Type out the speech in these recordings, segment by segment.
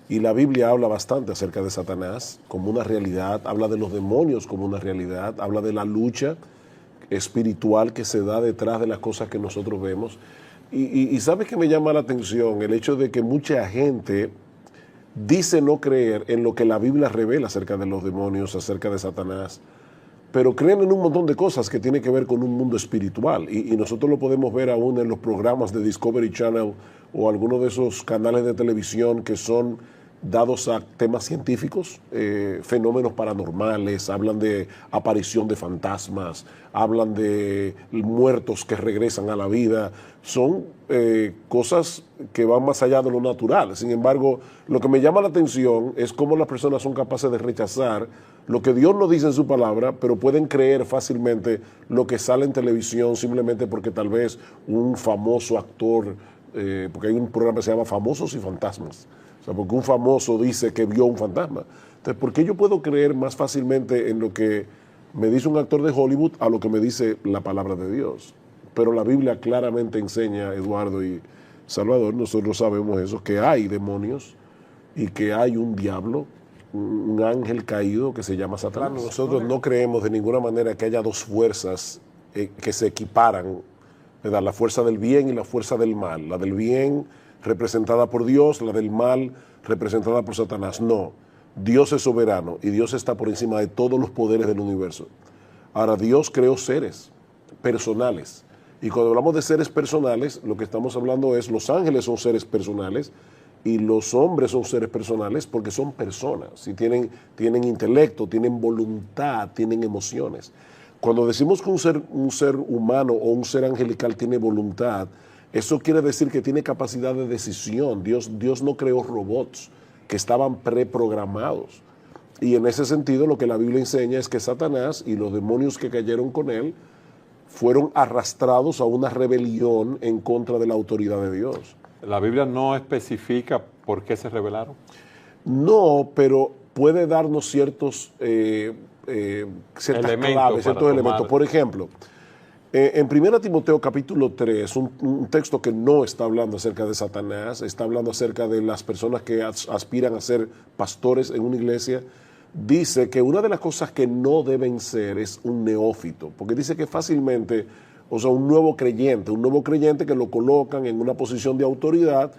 Y la Biblia habla bastante acerca de Satanás como una realidad, habla de los demonios como una realidad, habla de la lucha espiritual que se da detrás de las cosas que nosotros vemos. Y ¿sabes qué me llama la atención? El hecho de que mucha gente dice no creer en lo que la Biblia revela acerca de los demonios, acerca de Satanás, pero creen en un montón de cosas que tienen que ver con un mundo espiritual. Y nosotros lo podemos ver aún en los programas de Discovery Channel o algunos de esos canales de televisión que son dados a temas científicos, fenómenos paranormales, hablan de aparición de fantasmas, hablan de muertos que regresan a la vida. Son cosas que van más allá de lo natural. Sin embargo, lo que me llama la atención es cómo las personas son capaces de rechazar lo que Dios nos dice en su palabra, pero pueden creer fácilmente lo que sale en televisión simplemente porque tal vez un famoso actor, porque hay un programa que se llama Famosos y Fantasmas, o sea, porque un famoso dice que vio un fantasma. Entonces, ¿por qué yo puedo creer más fácilmente en lo que me dice un actor de Hollywood a lo que me dice la palabra de Dios? Pero la Biblia claramente enseña, Eduardo y Salvador, nosotros sabemos eso, que hay demonios y que hay un diablo, un ángel caído que se llama Satanás. Nosotros no creemos de ninguna manera que haya dos fuerzas que se equiparan, ¿verdad? La fuerza del bien y la fuerza del mal. La del bien representada por Dios, la del mal representada por Satanás. No, Dios es soberano y Dios está por encima de todos los poderes del universo. Ahora, Dios creó seres personales. Y cuando hablamos de seres personales, lo que estamos hablando es los ángeles son seres personales y los hombres son seres personales porque son personas. Y tienen intelecto, tienen voluntad, tienen emociones. Cuando decimos que un ser humano o un ser angelical tiene voluntad, eso quiere decir que tiene capacidad de decisión. Dios no creó robots que estaban preprogramados. Y en ese sentido lo que la Biblia enseña es que Satanás y los demonios que cayeron con él fueron arrastrados a una rebelión en contra de la autoridad de Dios. ¿La Biblia no especifica por qué se rebelaron? No, pero puede darnos ciertas claves, ciertos elementos. Por ejemplo, en 1 Timoteo capítulo 3, un texto que no está hablando acerca de Satanás, está hablando acerca de las personas que aspiran a ser pastores en una iglesia, dice que una de las cosas que no deben ser es un neófito, porque dice que fácilmente, o sea, un nuevo creyente que lo colocan en una posición de autoridad,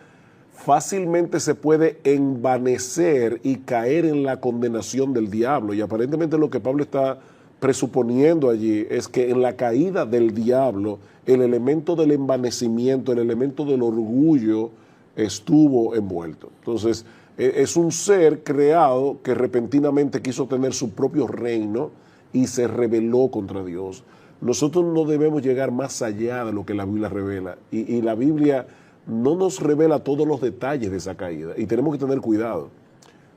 fácilmente se puede envanecer y caer en la condenación del diablo. Y aparentemente lo que Pablo está presuponiendo allí es que en la caída del diablo, el elemento del envanecimiento, el elemento del orgullo estuvo envuelto. Entonces, es un ser creado que repentinamente quiso tener su propio reino y se rebeló contra Dios. Nosotros no debemos llegar más allá de lo que la Biblia revela. Y la Biblia no nos revela todos los detalles de esa caída. Y tenemos que tener cuidado.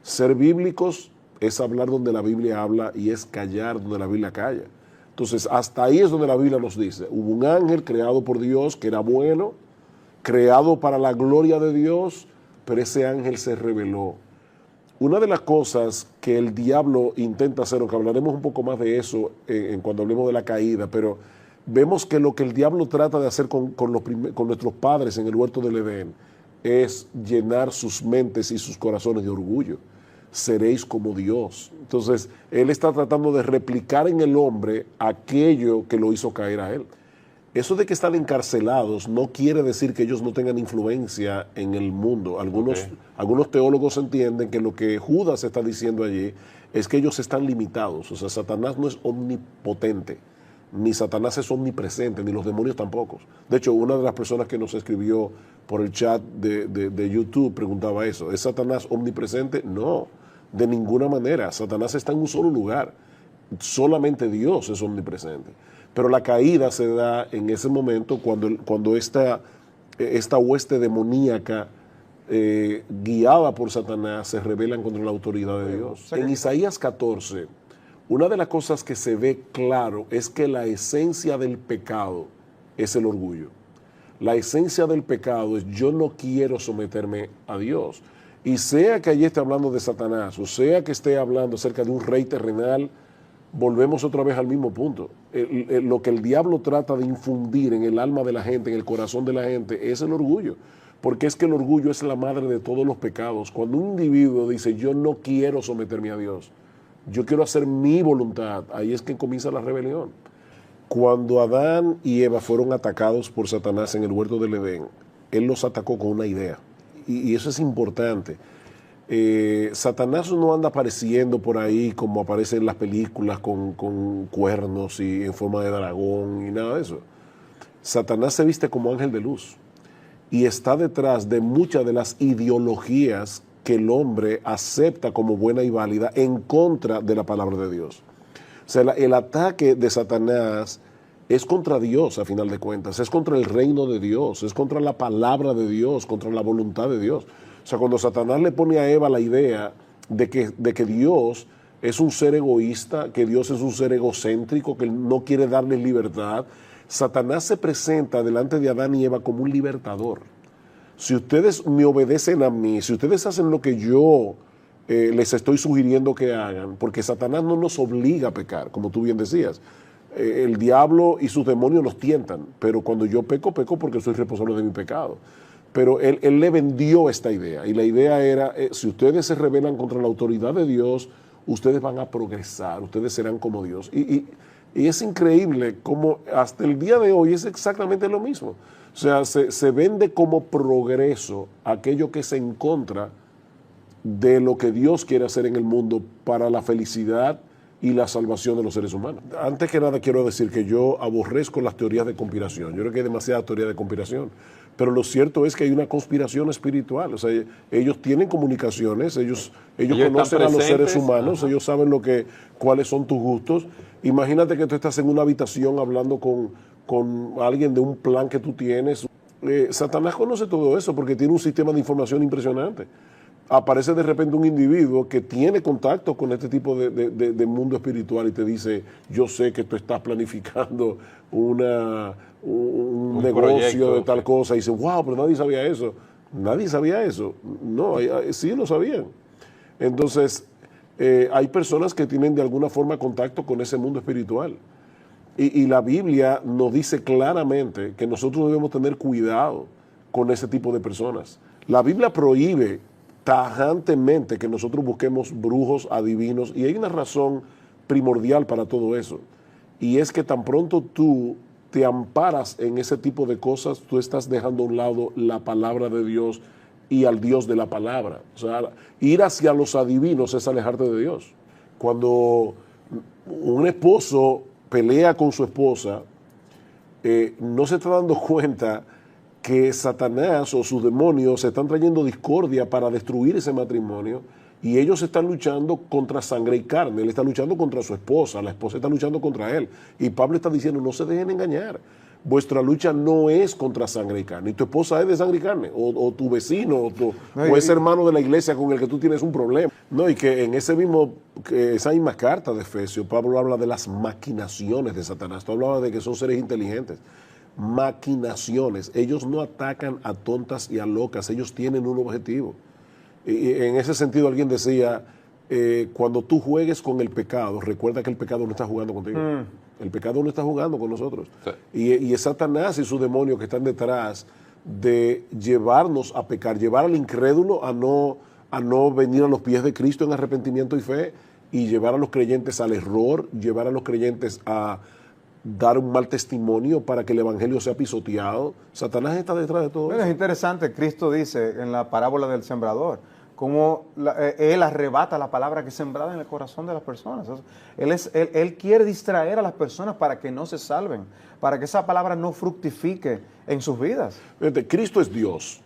Ser bíblicos es hablar donde la Biblia habla y es callar donde la Biblia calla. Entonces, hasta ahí es donde la Biblia nos dice. Hubo un ángel creado por Dios que era bueno, creado para la gloria de Dios, pero ese ángel se rebeló. Una de las cosas que el diablo intenta hacer, aunque hablaremos un poco más de eso cuando hablemos de la caída, pero vemos que lo que el diablo trata de hacer con nuestros padres en el huerto del Edén es llenar sus mentes y sus corazones de orgullo. Seréis como Dios. Entonces, él está tratando de replicar en el hombre aquello que lo hizo caer a él. Eso de que están encarcelados no quiere decir que ellos no tengan influencia en el mundo. Algunos teólogos entienden que lo que Judas está diciendo allí es que ellos están limitados. O sea, Satanás no es omnipotente, ni Satanás es omnipresente, ni los demonios tampoco. De hecho, una de las personas que nos escribió por el chat de YouTube preguntaba eso. ¿Es Satanás omnipresente? No, de ninguna manera. Satanás está en un solo lugar. Solamente Dios es omnipresente. Pero la caída se da en ese momento cuando esta hueste demoníaca guiada por Satanás se rebelan contra la autoridad de Dios. En Isaías 14, una de las cosas que se ve claro es que la esencia del pecado es el orgullo. La esencia del pecado es yo no quiero someterme a Dios. Y sea que allí esté hablando de Satanás, o sea que esté hablando acerca de un rey terrenal, volvemos otra vez al mismo punto. Lo que el diablo trata de infundir en el alma de la gente, en el corazón de la gente, es el orgullo. porque es que el orgullo es la madre de todos los pecados. Cuando un individuo dice, yo no quiero someterme a Dios, yo quiero hacer mi voluntad, ahí es que comienza la rebelión. Cuando Adán y Eva fueron atacados por Satanás en el huerto del Edén, él los atacó con una idea, y eso es importante. Satanás no anda apareciendo por ahí como aparece en las películas con cuernos y en forma de dragón y nada de eso. Satanás se viste como ángel de luz y está detrás de muchas de las ideologías que el hombre acepta como buena y válida en contra de la palabra de Dios. O sea, el ataque de Satanás es contra Dios, a final de cuentas, es contra el reino de Dios, es contra la palabra de Dios, contra la voluntad de Dios. O sea, cuando Satanás le pone a Eva la idea de que Dios es un ser egoísta, que Dios es un ser egocéntrico, que no quiere darles libertad, Satanás se presenta delante de Adán y Eva como un libertador. Si ustedes me obedecen a mí, si ustedes hacen lo que yo les estoy sugiriendo que hagan, porque Satanás no nos obliga a pecar, como tú bien decías. El diablo y sus demonios nos tientan, pero cuando yo peco, peco porque soy responsable de mi pecado. Pero él le vendió esta idea, y la idea era, si ustedes se rebelan contra la autoridad de Dios, ustedes van a progresar, ustedes serán como Dios. Y es increíble cómo hasta el día de hoy es exactamente lo mismo. O sea, se vende como progreso aquello que es en contra de lo que Dios quiere hacer en el mundo para la felicidad y la salvación de los seres humanos. Antes que nada quiero decir que yo aborrezco las teorías de conspiración. Yo creo que hay demasiada teoría de conspiración. Pero lo cierto es que hay una conspiración espiritual. O sea, ellos tienen comunicaciones, ellos conocen a los seres humanos, ajá, ellos saben cuáles son tus gustos. Imagínate que tú estás en una habitación hablando con alguien de un plan que tú tienes. Satanás conoce todo eso porque tiene un sistema de información impresionante. Aparece de repente un individuo que tiene contacto con este tipo de mundo espiritual y te dice, yo sé que tú estás planificando un negocio de tal cosa, y dice, wow, pero nadie sabía eso. Nadie sabía eso. No, sí lo sabían. Entonces, hay personas que tienen de alguna forma contacto con ese mundo espiritual. Y la Biblia nos dice claramente que nosotros debemos tener cuidado con ese tipo de personas. La Biblia prohíbe tajantemente que nosotros busquemos brujos, adivinos, y hay una razón primordial para todo eso, y es que tan pronto tú te amparas en ese tipo de cosas, tú estás dejando a un lado la palabra de Dios y al Dios de la palabra. O sea, ir hacia los adivinos es alejarte de Dios. Cuando un esposo pelea con su esposa, no se está dando cuenta que Satanás o sus demonios están trayendo discordia para destruir ese matrimonio, y ellos están luchando contra sangre y carne. Él está luchando contra su esposa, la esposa está luchando contra él. Y Pablo está diciendo, no se dejen engañar. Vuestra lucha no es contra sangre y carne. Y tu esposa es de sangre y carne, o tu vecino, o ese hermano de la iglesia con el que tú tienes un problema. No, y que en esa misma carta de Efesios, Pablo habla de las maquinaciones de Satanás. Tú hablabas de que son seres inteligentes. Maquinaciones. Ellos no atacan a tontas y a locas, ellos tienen un objetivo. Y en ese sentido alguien decía, cuando tú juegues con el pecado, recuerda que el pecado no está jugando contigo. El pecado no está jugando con nosotros. Sí. Y es Satanás y sus demonios que están detrás de llevarnos a pecar, llevar al incrédulo a no venir a los pies de Cristo en arrepentimiento y fe, y llevar a los creyentes al error, llevar a los creyentes a dar un mal testimonio para que el evangelio sea pisoteado. Satanás está detrás de todo eso. Es interesante, Cristo dice en la parábola del sembrador, cómo él arrebata la palabra que es sembrada en el corazón de las personas. Él quiere distraer a las personas para que no se salven, para que esa palabra no fructifique en sus vidas. Fíjate, Cristo es Dios.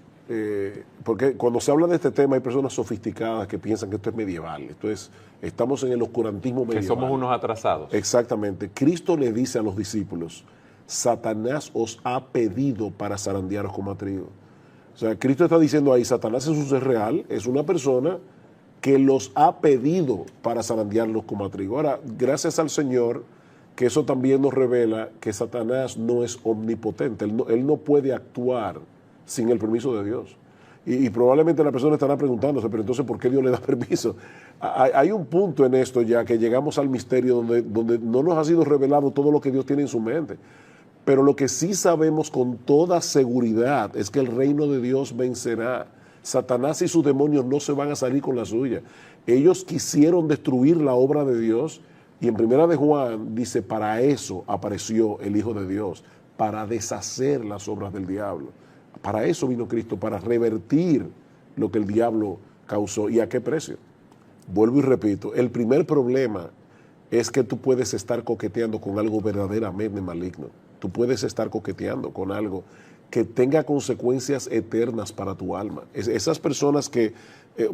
Porque cuando se habla de este tema hay personas sofisticadas que piensan que esto es medieval, estamos en el oscurantismo medieval. Que somos unos atrasados. Exactamente. Cristo le dice a los discípulos, Satanás os ha pedido para zarandearos como a trigo. O sea, Cristo está diciendo ahí, Satanás es un ser real, es una persona que los ha pedido para zarandearlos como a trigo. Ahora, gracias al Señor, que eso también nos revela que Satanás no es omnipotente, él no puede actuar sin el permiso de Dios. Y probablemente la persona estará preguntándose, pero entonces, ¿por qué Dios le da permiso? Hay un punto en esto ya que llegamos al misterio donde no nos ha sido revelado todo lo que Dios tiene en su mente. Pero lo que sí sabemos con toda seguridad es que el reino de Dios vencerá. Satanás y sus demonios no se van a salir con la suya. Ellos quisieron destruir la obra de Dios y en Primera de Juan dice, para eso apareció el Hijo de Dios, para deshacer las obras del diablo. Para eso vino Cristo, para revertir lo que el diablo causó. ¿Y a qué precio? Vuelvo y repito, el primer problema es que tú puedes estar coqueteando con algo verdaderamente maligno. Tú puedes estar coqueteando con algo que tenga consecuencias eternas para tu alma. Esas personas que,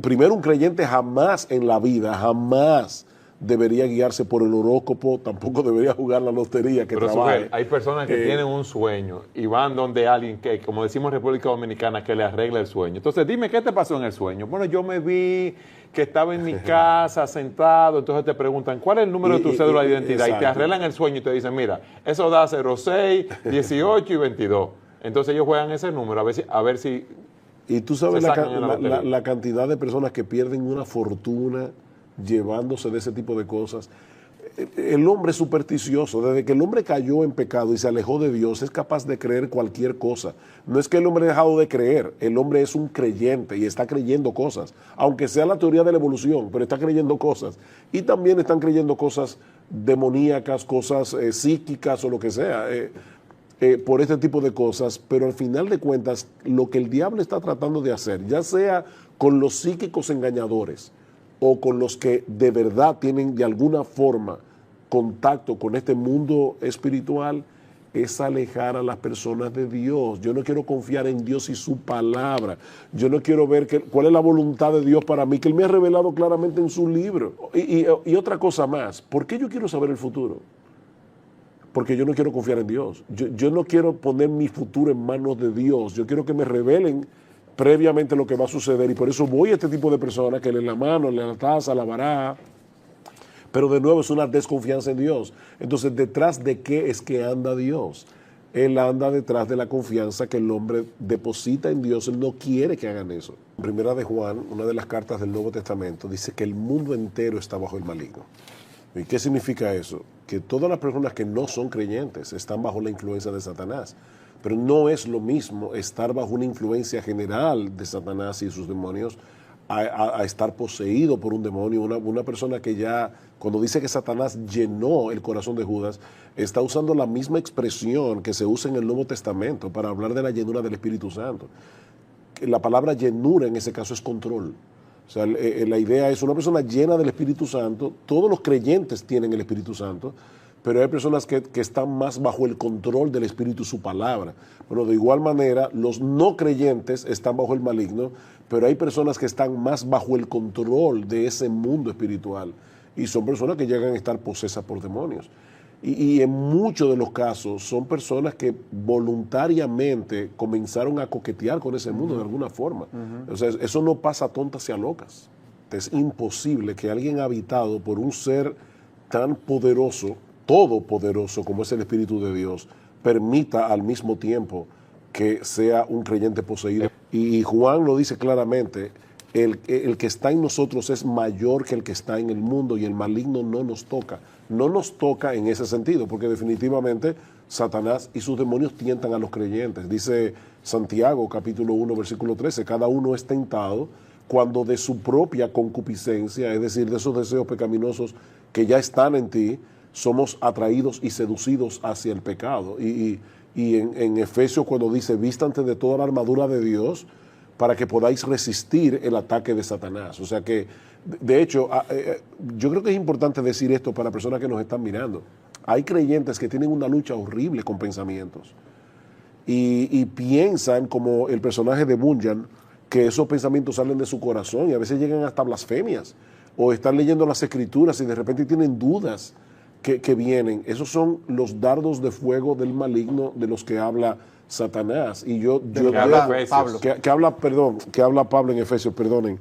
primero, un creyente jamás en la vida, jamás debería guiarse por el horóscopo, tampoco debería jugar la lotería que Pero trabaje. hay personas que tienen un sueño y van donde alguien que, como decimos en República Dominicana, que le arregla el sueño. Entonces, dime, ¿qué te pasó en el sueño? Bueno, yo me vi que estaba en mi casa sentado, entonces te preguntan, ¿cuál es el número de tu cédula de identidad? Exacto. Y te arreglan el sueño y te dicen, mira, eso da 06, 18 y 22. Entonces ellos juegan ese número a ver si Y tú sabes se sacan en la lotería. la cantidad de personas que pierden una fortuna llevándose de ese tipo de cosas. El hombre es supersticioso. Desde que el hombre cayó en pecado y se alejó de Dios, es capaz de creer cualquier cosa. No es que el hombre ha dejado de creer, el hombre es un creyente y está creyendo cosas, aunque sea la teoría de la evolución, pero está creyendo cosas. Y también están creyendo cosas demoníacas, cosas psíquicas o lo que sea. Por este tipo de cosas, pero al final de cuentas, lo que el diablo está tratando de hacer, ya sea con los psíquicos engañadores o con los que de verdad tienen de alguna forma contacto con este mundo espiritual, es alejar a las personas de Dios. Yo no quiero confiar en Dios y su palabra. Yo no quiero ver cuál es la voluntad de Dios para mí, que Él me ha revelado claramente en su libro. Y otra cosa más, ¿por qué yo quiero saber el futuro? Porque yo no quiero confiar en Dios. Yo no quiero poner mi futuro en manos de Dios. Yo quiero que me revelen previamente lo que va a suceder. Y por eso voy a este tipo de personas que leen la mano, leen la taza, la baraja. Pero de nuevo es una desconfianza en Dios. Entonces, ¿detrás de qué es que anda Dios? Él anda detrás de la confianza que el hombre deposita en Dios. Él no quiere que hagan eso. En Primera de Juan, una de las cartas del Nuevo Testamento, dice que el mundo entero está bajo el maligno. ¿Y qué significa eso? Que todas las personas que no son creyentes están bajo la influencia de Satanás. Pero no es lo mismo estar bajo una influencia general de Satanás y sus demonios a estar poseído por un demonio. Una persona que ya, cuando dice que Satanás llenó el corazón de Judas, está usando la misma expresión que se usa en el Nuevo Testamento para hablar de la llenura del Espíritu Santo. La palabra llenura en ese caso es control. O sea, la idea es una persona llena del Espíritu Santo. Todos los creyentes tienen el Espíritu Santo, pero hay personas que están más bajo el control del Espíritu y su palabra. Bueno, de igual manera, los no creyentes están bajo el maligno, pero hay personas que están más bajo el control de ese mundo espiritual. Y son personas que llegan a estar posesas por demonios. Y en muchos de los casos son personas que voluntariamente comenzaron a coquetear con ese mundo de alguna forma. O sea, eso no pasa a tontas y a locas. Es imposible que alguien habitado por un ser tan poderoso, todopoderoso como es el Espíritu de Dios, permita al mismo tiempo que sea un creyente poseído. Y Juan lo dice claramente, el que está en nosotros es mayor que el que está en el mundo y el maligno no nos toca. No nos toca en ese sentido, porque definitivamente Satanás y sus demonios tientan a los creyentes. Dice Santiago, capítulo 1, versículo 13, cada uno es tentado cuando de su propia concupiscencia, es decir, de esos deseos pecaminosos que ya están en ti, somos atraídos y seducidos hacia el pecado. Y en Efesios cuando dice, vístanse de toda la armadura de Dios para que podáis resistir el ataque de Satanás. O sea que, de hecho, yo creo que es importante decir esto para personas que nos están mirando. Hay creyentes que tienen una lucha horrible con pensamientos y piensan, como el personaje de Bunyan, que esos pensamientos salen de su corazón y a veces llegan hasta blasfemias, o están leyendo las escrituras y de repente tienen dudas que vienen. Esos son los dardos de fuego del maligno de los que habla Satanás. Y que habla Pablo. Que habla Pablo en Efesios, perdonen.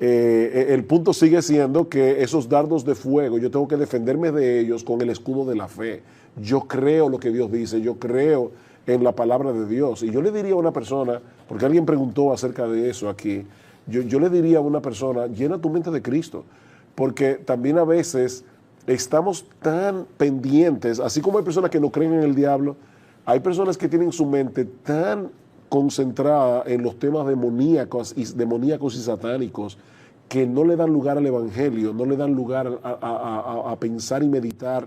El punto sigue siendo que esos dardos de fuego, yo tengo que defenderme de ellos con el escudo de la fe. Yo creo lo que Dios dice, yo creo en la palabra de Dios. Y yo le diría a una persona, porque alguien preguntó acerca de eso aquí, yo le diría a una persona, llena tu mente de Cristo, porque también a veces estamos tan pendientes, así como hay personas que no creen en el diablo, Hay personas que tienen su mente tan concentrada en los temas demoníacos y satánicos que no le dan lugar al Evangelio, no le dan lugar a pensar y meditar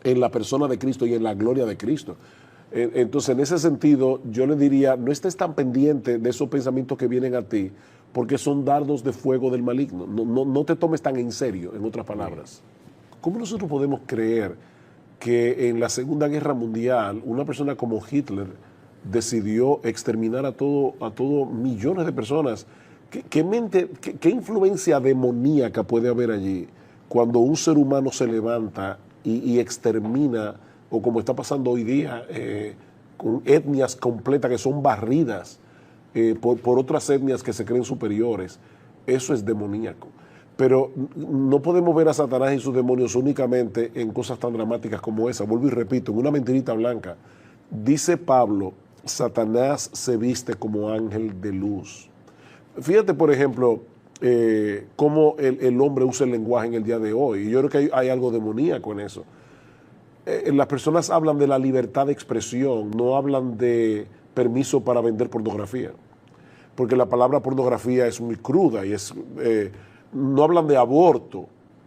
en la persona de Cristo y en la gloria de Cristo. Entonces, en ese sentido, yo le diría, no estés tan pendiente de esos pensamientos que vienen a ti, porque son dardos de fuego del maligno. No te tomes tan en serio, en otras palabras. ¿Cómo nosotros podemos creer que en la Segunda Guerra Mundial una persona como Hitler decidió exterminar a todo millones de personas? ¿Qué influencia demoníaca puede haber allí cuando un ser humano se levanta y extermina, o como está pasando hoy día, con etnias completas que son barridas por otras etnias que se creen superiores? Eso es demoníaco. Pero no podemos ver a Satanás y sus demonios únicamente en cosas tan dramáticas como esa. Vuelvo y repito, en una mentirita blanca. Dice Pablo, Satanás se viste como ángel de luz. Fíjate, por ejemplo, cómo el hombre usa el lenguaje en el día de hoy. Y yo creo que hay algo demoníaco en eso. Las personas hablan de la libertad de expresión, no hablan de permiso para vender pornografía. Porque la palabra pornografía es muy cruda y no hablan de aborto,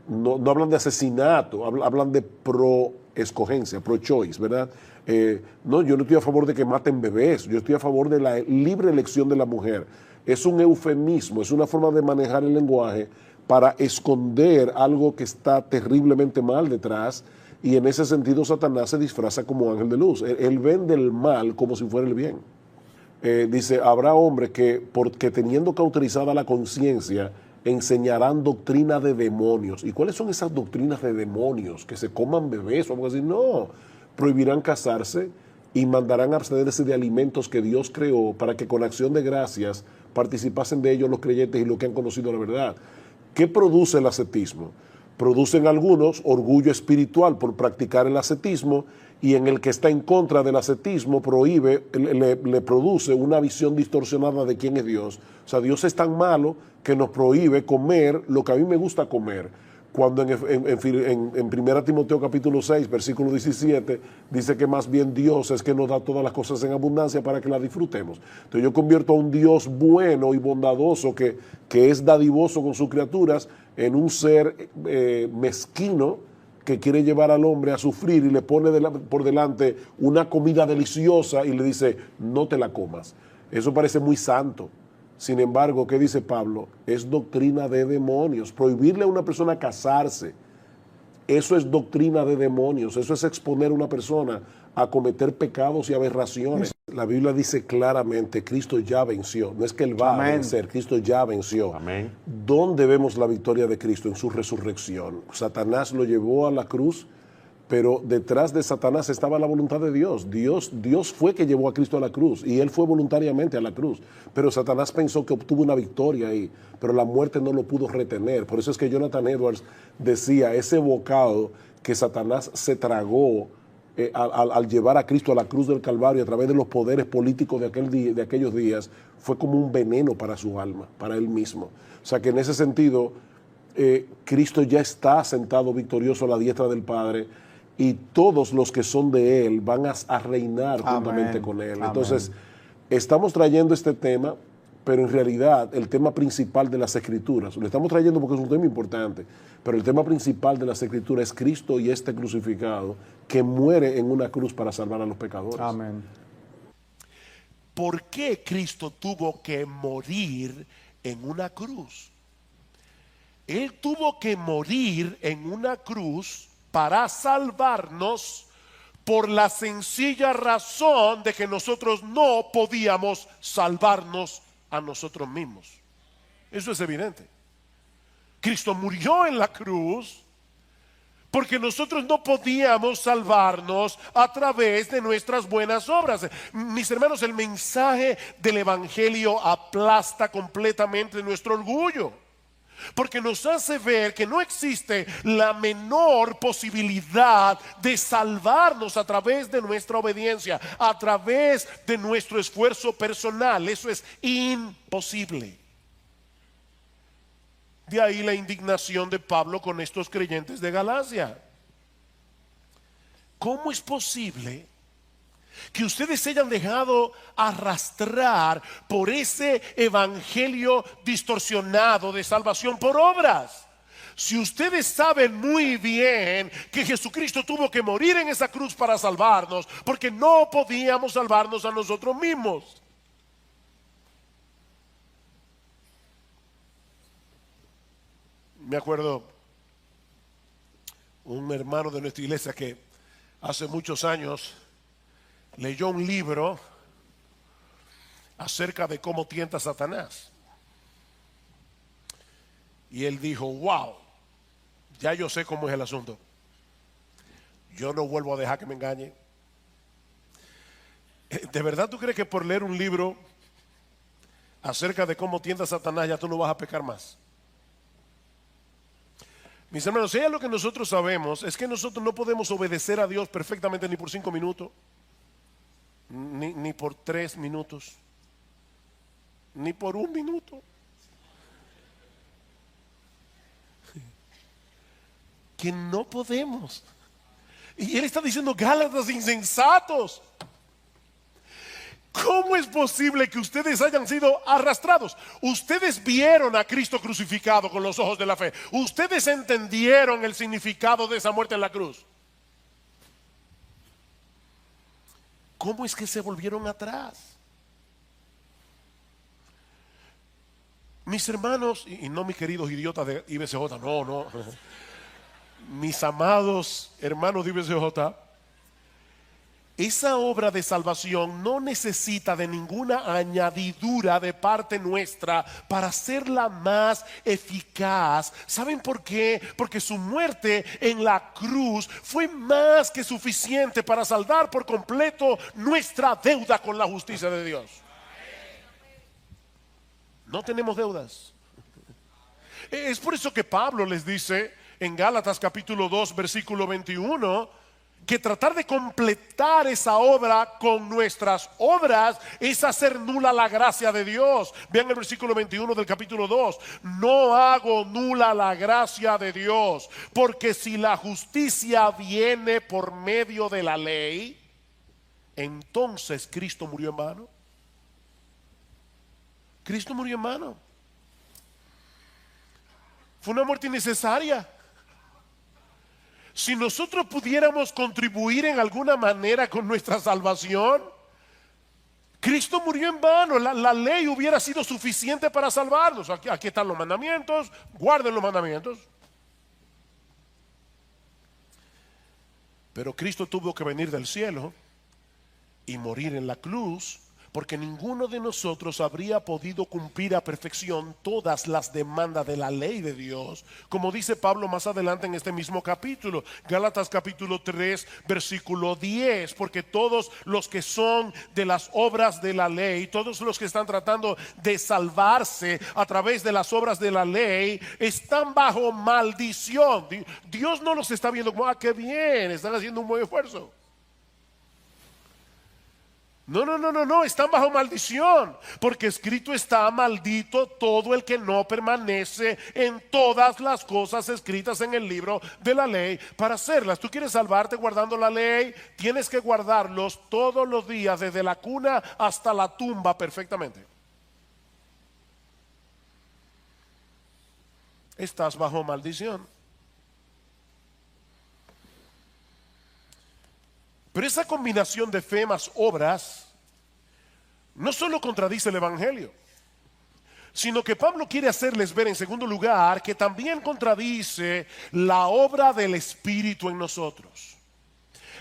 no hablan de asesinato, hablan de pro-escogencia, pro-choice, ¿verdad? No, yo no estoy a favor de que maten bebés, yo estoy a favor de la libre elección de la mujer. Es un eufemismo, es una forma de manejar el lenguaje para esconder algo que está terriblemente mal detrás, y en ese sentido Satanás se disfraza como ángel de luz. Él vende el mal como si fuera el bien. Dice, habrá hombres que, porque teniendo cauterizada la conciencia, enseñarán doctrina de demonios. ¿Y cuáles son esas doctrinas de demonios? ¿Que se coman bebés o algo así? No, prohibirán casarse y mandarán abstenerse de alimentos que Dios creó para que con acción de gracias participasen de ellos los creyentes y los que han conocido la verdad. ¿Qué produce el ascetismo? Producen algunos orgullo espiritual por practicar el ascetismo, y en el que está en contra del ascetismo le produce una visión distorsionada de quién es Dios. O sea, Dios es tan malo que nos prohíbe comer lo que a mí me gusta comer. Cuando en 1 Timoteo capítulo 6, versículo 17, dice que más bien Dios es que nos da todas las cosas en abundancia para que las disfrutemos. Entonces yo convierto a un Dios bueno y bondadoso que es dadivoso con sus criaturas en un ser mezquino que quiere llevar al hombre a sufrir, y le pone por delante una comida deliciosa y le dice, no te la comas. Eso parece muy santo. Sin embargo, ¿qué dice Pablo? Es doctrina de demonios. Prohibirle a una persona casarse, eso es doctrina de demonios. Eso es exponer a una persona a cometer pecados y aberraciones. La Biblia dice claramente, Cristo ya venció. No es que Él va a vencer, Cristo ya venció. Amén. ¿Dónde vemos la victoria de Cristo? En su resurrección. Satanás lo llevó a la cruz, pero detrás de Satanás estaba la voluntad de Dios. Dios fue que llevó a Cristo a la cruz, y Él fue voluntariamente a la cruz. Pero Satanás pensó que obtuvo una victoria ahí, pero la muerte no lo pudo retener. Por eso es que Jonathan Edwards decía, ese bocado que Satanás se tragó al llevar a Cristo a la cruz del Calvario a través de los poderes políticos de aquellos días, fue como un veneno para su alma, para él mismo. O sea que en ese sentido, Cristo ya está sentado victorioso a la diestra del Padre, y todos los que son de Él van a reinar juntamente con Él. Entonces, estamos trayendo este tema, pero en realidad el tema principal de las Escrituras, lo estamos trayendo porque es un tema importante, pero el tema principal de las Escrituras es Cristo y este crucificado, que muere en una cruz para salvar a los pecadores. Amén. ¿Por qué Cristo tuvo que morir en una cruz? Él tuvo que morir en una cruz para salvarnos, por la sencilla razón de que nosotros no podíamos salvarnos a nosotros mismos. Eso es evidente. Cristo murió en la cruz porque nosotros no podíamos salvarnos a través de nuestras buenas obras. Mis hermanos, el mensaje del Evangelio aplasta completamente nuestro orgullo, porque nos hace ver que no existe la menor posibilidad de salvarnos a través de nuestra obediencia, a través de nuestro esfuerzo personal. Eso es imposible. De ahí la indignación de Pablo con estos creyentes de Galacia. ¿Cómo es posible que ustedes se hayan dejado arrastrar por ese evangelio distorsionado de salvación por obras. Si ustedes saben muy bien que Jesucristo tuvo que morir en esa cruz para salvarnos, porque no podíamos salvarnos a nosotros mismos. Me acuerdo un hermano de nuestra iglesia que hace muchos años leyó un libro acerca de cómo tienta a Satanás. Y él dijo, wow, ya yo sé cómo es el asunto. Yo no vuelvo a dejar que me engañe. ¿De verdad tú crees que por leer un libro acerca de cómo tienta a Satanás ya tú no vas a pecar más? Mis hermanos, si hay lo que nosotros sabemos es que nosotros no podemos obedecer a Dios perfectamente ni por 5 minutos, ni por 3 minutos, ni por 1 minuto. Que no podemos. Y él está diciendo, Gálatas insensatos, ¿cómo es posible que ustedes hayan sido arrastrados? Ustedes vieron a Cristo crucificado con los ojos de la fe. Ustedes entendieron el significado de esa muerte en la cruz. ¿Cómo es que se volvieron atrás? Mis hermanos, y no mis queridos idiotas de IBCJ, no. Mis amados hermanos de IBCJ, esa obra de salvación no necesita de ninguna añadidura de parte nuestra para hacerla más eficaz. ¿Saben por qué? Porque su muerte en la cruz fue más que suficiente para saldar por completo nuestra deuda con la justicia de Dios. No tenemos deudas. Es por eso que Pablo les dice en Gálatas capítulo 2 versículo 21 que tratar de completar esa obra con nuestras obras es hacer nula la gracia de Dios. Vean el versículo 21 del capítulo 2. No hago nula la gracia de Dios, porque si la justicia viene por medio de la ley, entonces Cristo murió en vano. Cristo murió en vano. Fue una muerte innecesaria. Si nosotros pudiéramos contribuir en alguna manera con nuestra salvación, Cristo murió en vano. La ley hubiera sido suficiente para salvarnos. Aquí están los mandamientos, guarden los mandamientos. Pero Cristo tuvo que venir del cielo y morir en la cruz, porque ninguno de nosotros habría podido cumplir a perfección todas las demandas de la ley de Dios, como dice Pablo más adelante en este mismo capítulo, Gálatas capítulo 3 versículo 10, porque todos los que son de las obras de la ley, todos los que están tratando de salvarse a través de las obras de la ley, están bajo maldición. Dios no los está viendo como, qué bien, están haciendo un buen esfuerzo. No, están bajo maldición, porque escrito está: maldito todo el que no permanece en todas las cosas escritas en el libro de la ley para hacerlas. Tú quieres salvarte guardando la ley, tienes que guardarlos todos los días, desde la cuna hasta la tumba, perfectamente. Estás bajo maldición. Pero esa combinación de fe más obras no solo contradice el Evangelio, sino que Pablo quiere hacerles ver en segundo lugar que también contradice la obra del Espíritu en nosotros.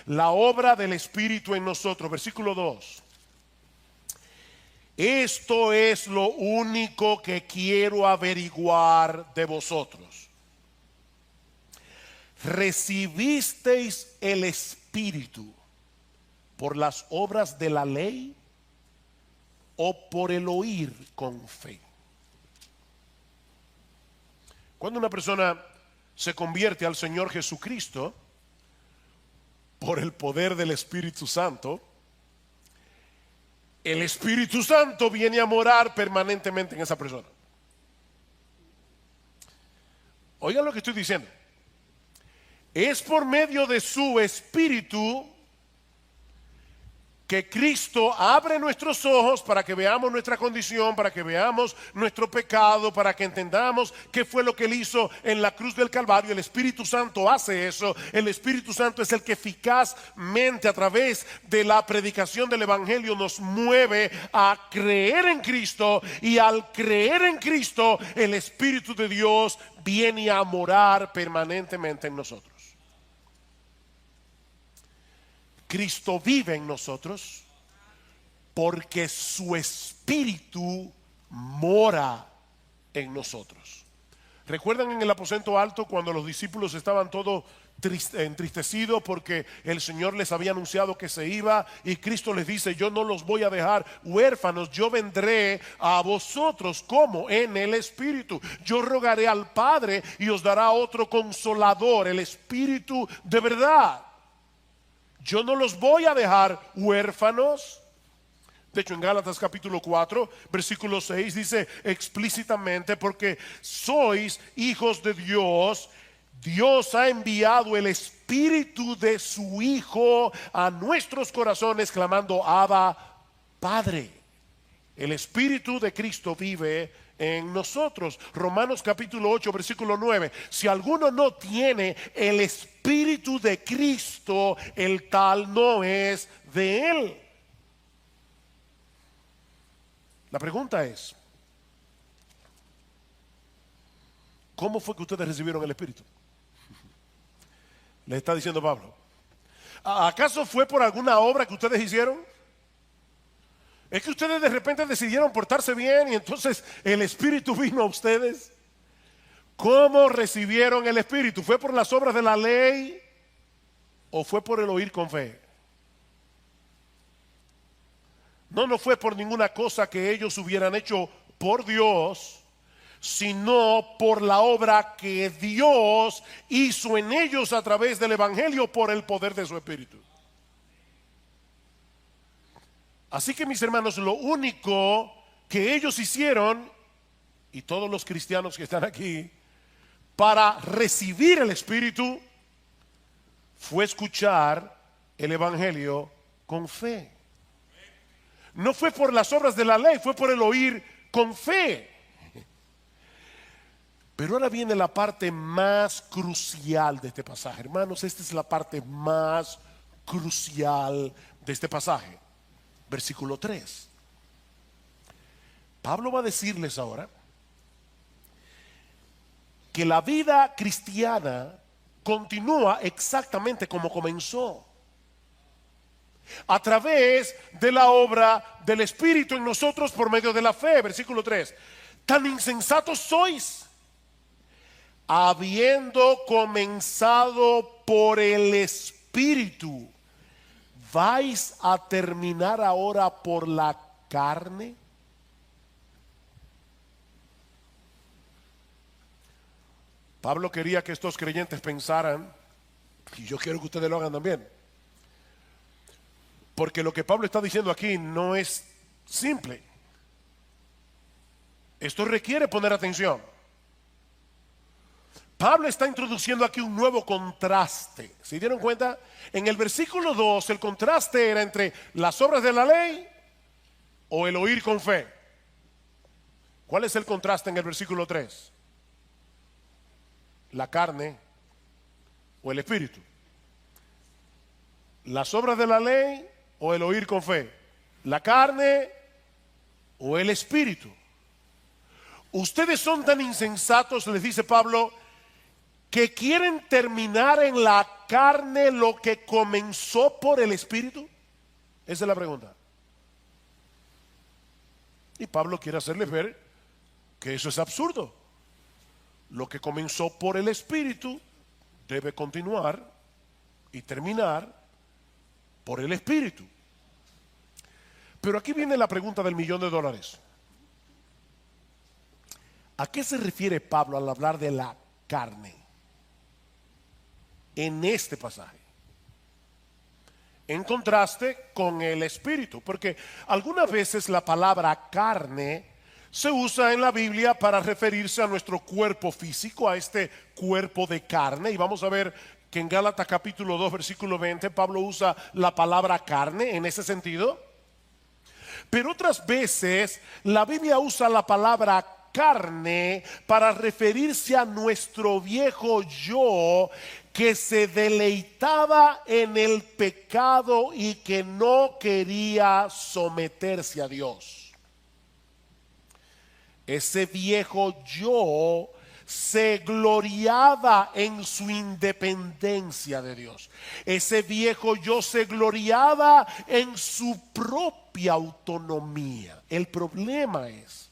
La obra del Espíritu en nosotros, versículo 2. Esto es lo único que quiero averiguar de vosotros. ¿Recibisteis el Espíritu por las obras de la ley o por el oír con fe? Cuando una persona se convierte al Señor Jesucristo por el poder del Espíritu Santo, el Espíritu Santo viene a morar permanentemente en esa persona. Oigan lo que estoy diciendo. Es por medio de su Espíritu que Cristo abre nuestros ojos para que veamos nuestra condición, para que veamos nuestro pecado, para que entendamos qué fue lo que Él hizo en la cruz del Calvario. El Espíritu Santo hace eso. El Espíritu Santo es el que eficazmente a través de la predicación del Evangelio nos mueve a creer en Cristo, y al creer en Cristo el Espíritu de Dios viene a morar permanentemente en nosotros. Cristo vive en nosotros porque su Espíritu mora en nosotros. ¿Recuerdan en el aposento alto cuando los discípulos estaban todos entristecidos porque el Señor les había anunciado que se iba, y Cristo les dice: yo no los voy a dejar huérfanos, yo vendré a vosotros como en el Espíritu, yo rogaré al Padre y os dará otro consolador, el Espíritu de verdad. Yo no los voy a dejar huérfanos. De hecho, en Gálatas capítulo 4, versículo 6 dice explícitamente: porque sois hijos de Dios, Dios ha enviado el Espíritu de su Hijo a nuestros corazones, clamando: Abba, Padre. El Espíritu de Cristo vive en nosotros. Romanos capítulo 8, versículo 9: si alguno no tiene el Espíritu de Cristo, el tal no es de Él. La pregunta es: ¿cómo fue que ustedes recibieron el Espíritu? Les está diciendo Pablo. ¿Acaso fue por alguna obra que ustedes hicieron? ¿Es que ustedes de repente decidieron portarse bien y entonces el Espíritu vino a ustedes? ¿Cómo recibieron el Espíritu? ¿Fue por las obras de la ley o fue por el oír con fe? No fue por ninguna cosa que ellos hubieran hecho por Dios, sino por la obra que Dios hizo en ellos a través del Evangelio por el poder de su Espíritu. Así que, mis hermanos, lo único que ellos hicieron, y todos los cristianos que están aquí, para recibir el Espíritu, fue escuchar el Evangelio con fe. No fue por las obras de la ley, fue por el oír con fe. Pero ahora viene la parte más crucial de este pasaje. Hermanos, esta es la parte más crucial de este pasaje. Versículo 3. Pablo va a decirles ahora que la vida cristiana continúa exactamente como comenzó, a través de la obra del Espíritu en nosotros por medio de la fe. Versículo 3. Tan insensatos sois, habiendo comenzado por el Espíritu, ¿vais a terminar ahora por la carne? Pablo quería que estos creyentes pensaran, y yo quiero que ustedes lo hagan también, porque lo que Pablo está diciendo aquí no es simple. Esto requiere poner atención. Pablo está introduciendo aquí un nuevo contraste. ¿Se dieron cuenta? En el versículo 2 el contraste era entre las obras de la ley o el oír con fe. ¿Cuál es el contraste en el versículo 3? La carne o el espíritu. Las obras de la ley o el oír con fe. La carne o el espíritu. Ustedes son tan insensatos, les dice Pablo, que quieren terminar en la carne lo que comenzó por el Espíritu. Esa es la pregunta. Y Pablo quiere hacerles ver que eso es absurdo. Lo que comenzó por el Espíritu debe continuar y terminar por el Espíritu. Pero aquí viene la pregunta del $1.000.000. ¿A qué se refiere Pablo al hablar de la carne en este pasaje? En contraste con el espíritu, porque algunas veces la palabra carne se usa en la Biblia para referirse a nuestro cuerpo físico, a este cuerpo de carne, y vamos a ver que en Gálatas capítulo 2 versículo 20 Pablo usa la palabra carne en ese sentido. Pero otras veces la Biblia usa la palabra carne para referirse a nuestro viejo yo que se deleitaba en el pecado y que no quería someterse a Dios. Ese viejo yo se gloriaba en su independencia de Dios. Ese viejo yo se gloriaba en su propia autonomía. El problema es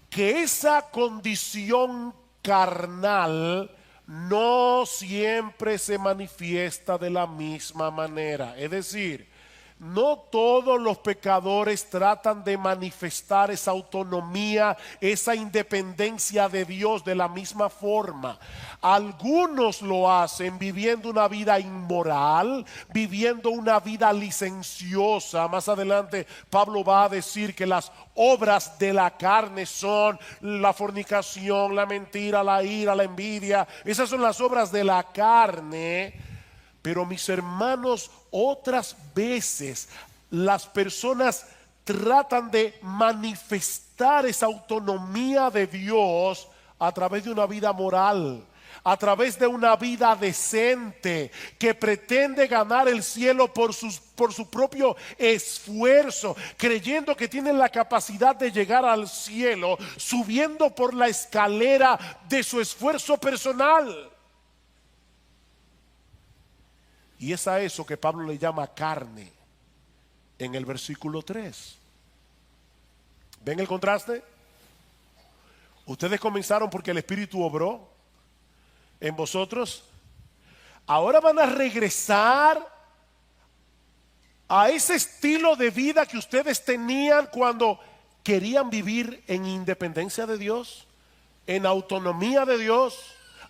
que esa condición carnal no siempre se manifiesta de la misma manera. Es decir, no todos los pecadores tratan de manifestar esa autonomía, esa independencia de Dios de la misma forma. Algunos lo hacen viviendo una vida inmoral, viviendo una vida licenciosa. Más adelante Pablo va a decir que las obras de la carne son la fornicación, la mentira, la ira, la envidia. Esas son las obras de la carne. Pero mis hermanos, otras veces las personas tratan de manifestar esa autonomía de Dios a través de una vida moral, a través de una vida decente, que pretende ganar el cielo por su propio esfuerzo, creyendo que tienen la capacidad de llegar al cielo, subiendo por la escalera de su esfuerzo personal. Y es a eso que Pablo le llama carne en el versículo 3. ¿Ven el contraste? Ustedes comenzaron porque el Espíritu obró en vosotros. Ahora van a regresar a ese estilo de vida que ustedes tenían cuando querían vivir en independencia de Dios, en autonomía de Dios,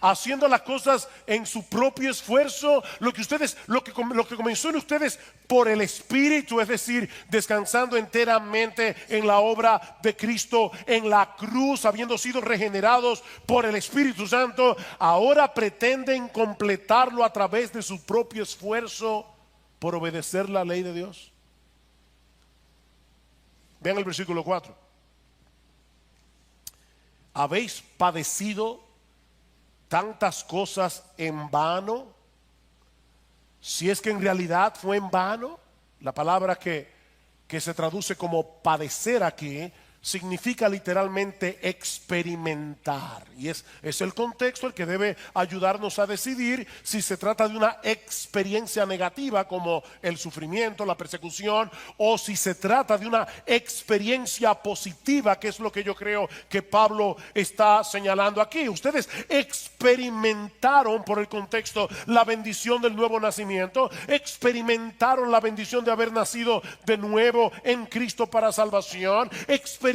haciendo las cosas en su propio esfuerzo, lo que comenzó en ustedes por el Espíritu, es decir, descansando enteramente en la obra de Cristo en la cruz, habiendo sido regenerados por el Espíritu Santo. Ahora pretenden completarlo a través de su propio esfuerzo por obedecer la ley de Dios. Vean el versículo 4. ¿Habéis padecido tantas cosas en vano? Si es que en realidad fue en vano. La palabra que se traduce como padecer aquí significa literalmente experimentar, y es el contexto el que debe ayudarnos a decidir si se trata de una experiencia negativa como el sufrimiento, la persecución, o si se trata de una experiencia positiva, que es lo que yo creo que Pablo está señalando aquí. Ustedes experimentaron, por el contexto, la bendición del nuevo nacimiento, experimentaron la bendición de haber nacido de nuevo en Cristo para salvación, experimentaron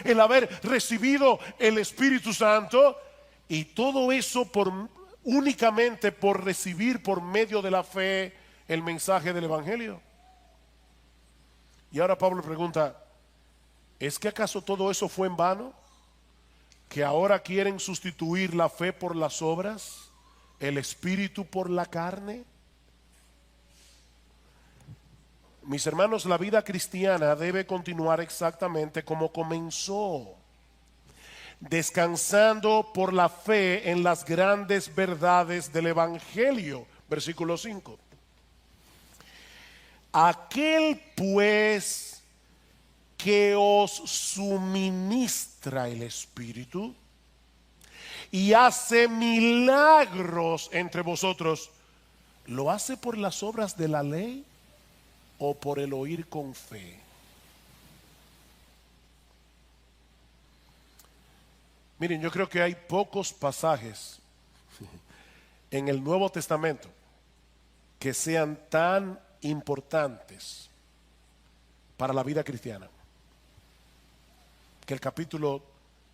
el haber recibido el Espíritu Santo, y todo eso únicamente por recibir por medio de la fe el mensaje del Evangelio. Y ahora Pablo pregunta: ¿es que acaso todo eso fue en vano? ¿Que ahora quieren sustituir la fe por las obras, el Espíritu por la carne? Mis hermanos, la vida cristiana debe continuar exactamente como comenzó, descansando por la fe en las grandes verdades del Evangelio. Versículo 5. Aquel pues que os suministra el Espíritu y hace milagros entre vosotros, ¿lo hace por las obras de la ley o por el oír con fe? Miren, yo creo que hay pocos pasajes en el Nuevo Testamento que sean tan importantes para la vida cristiana que el capítulo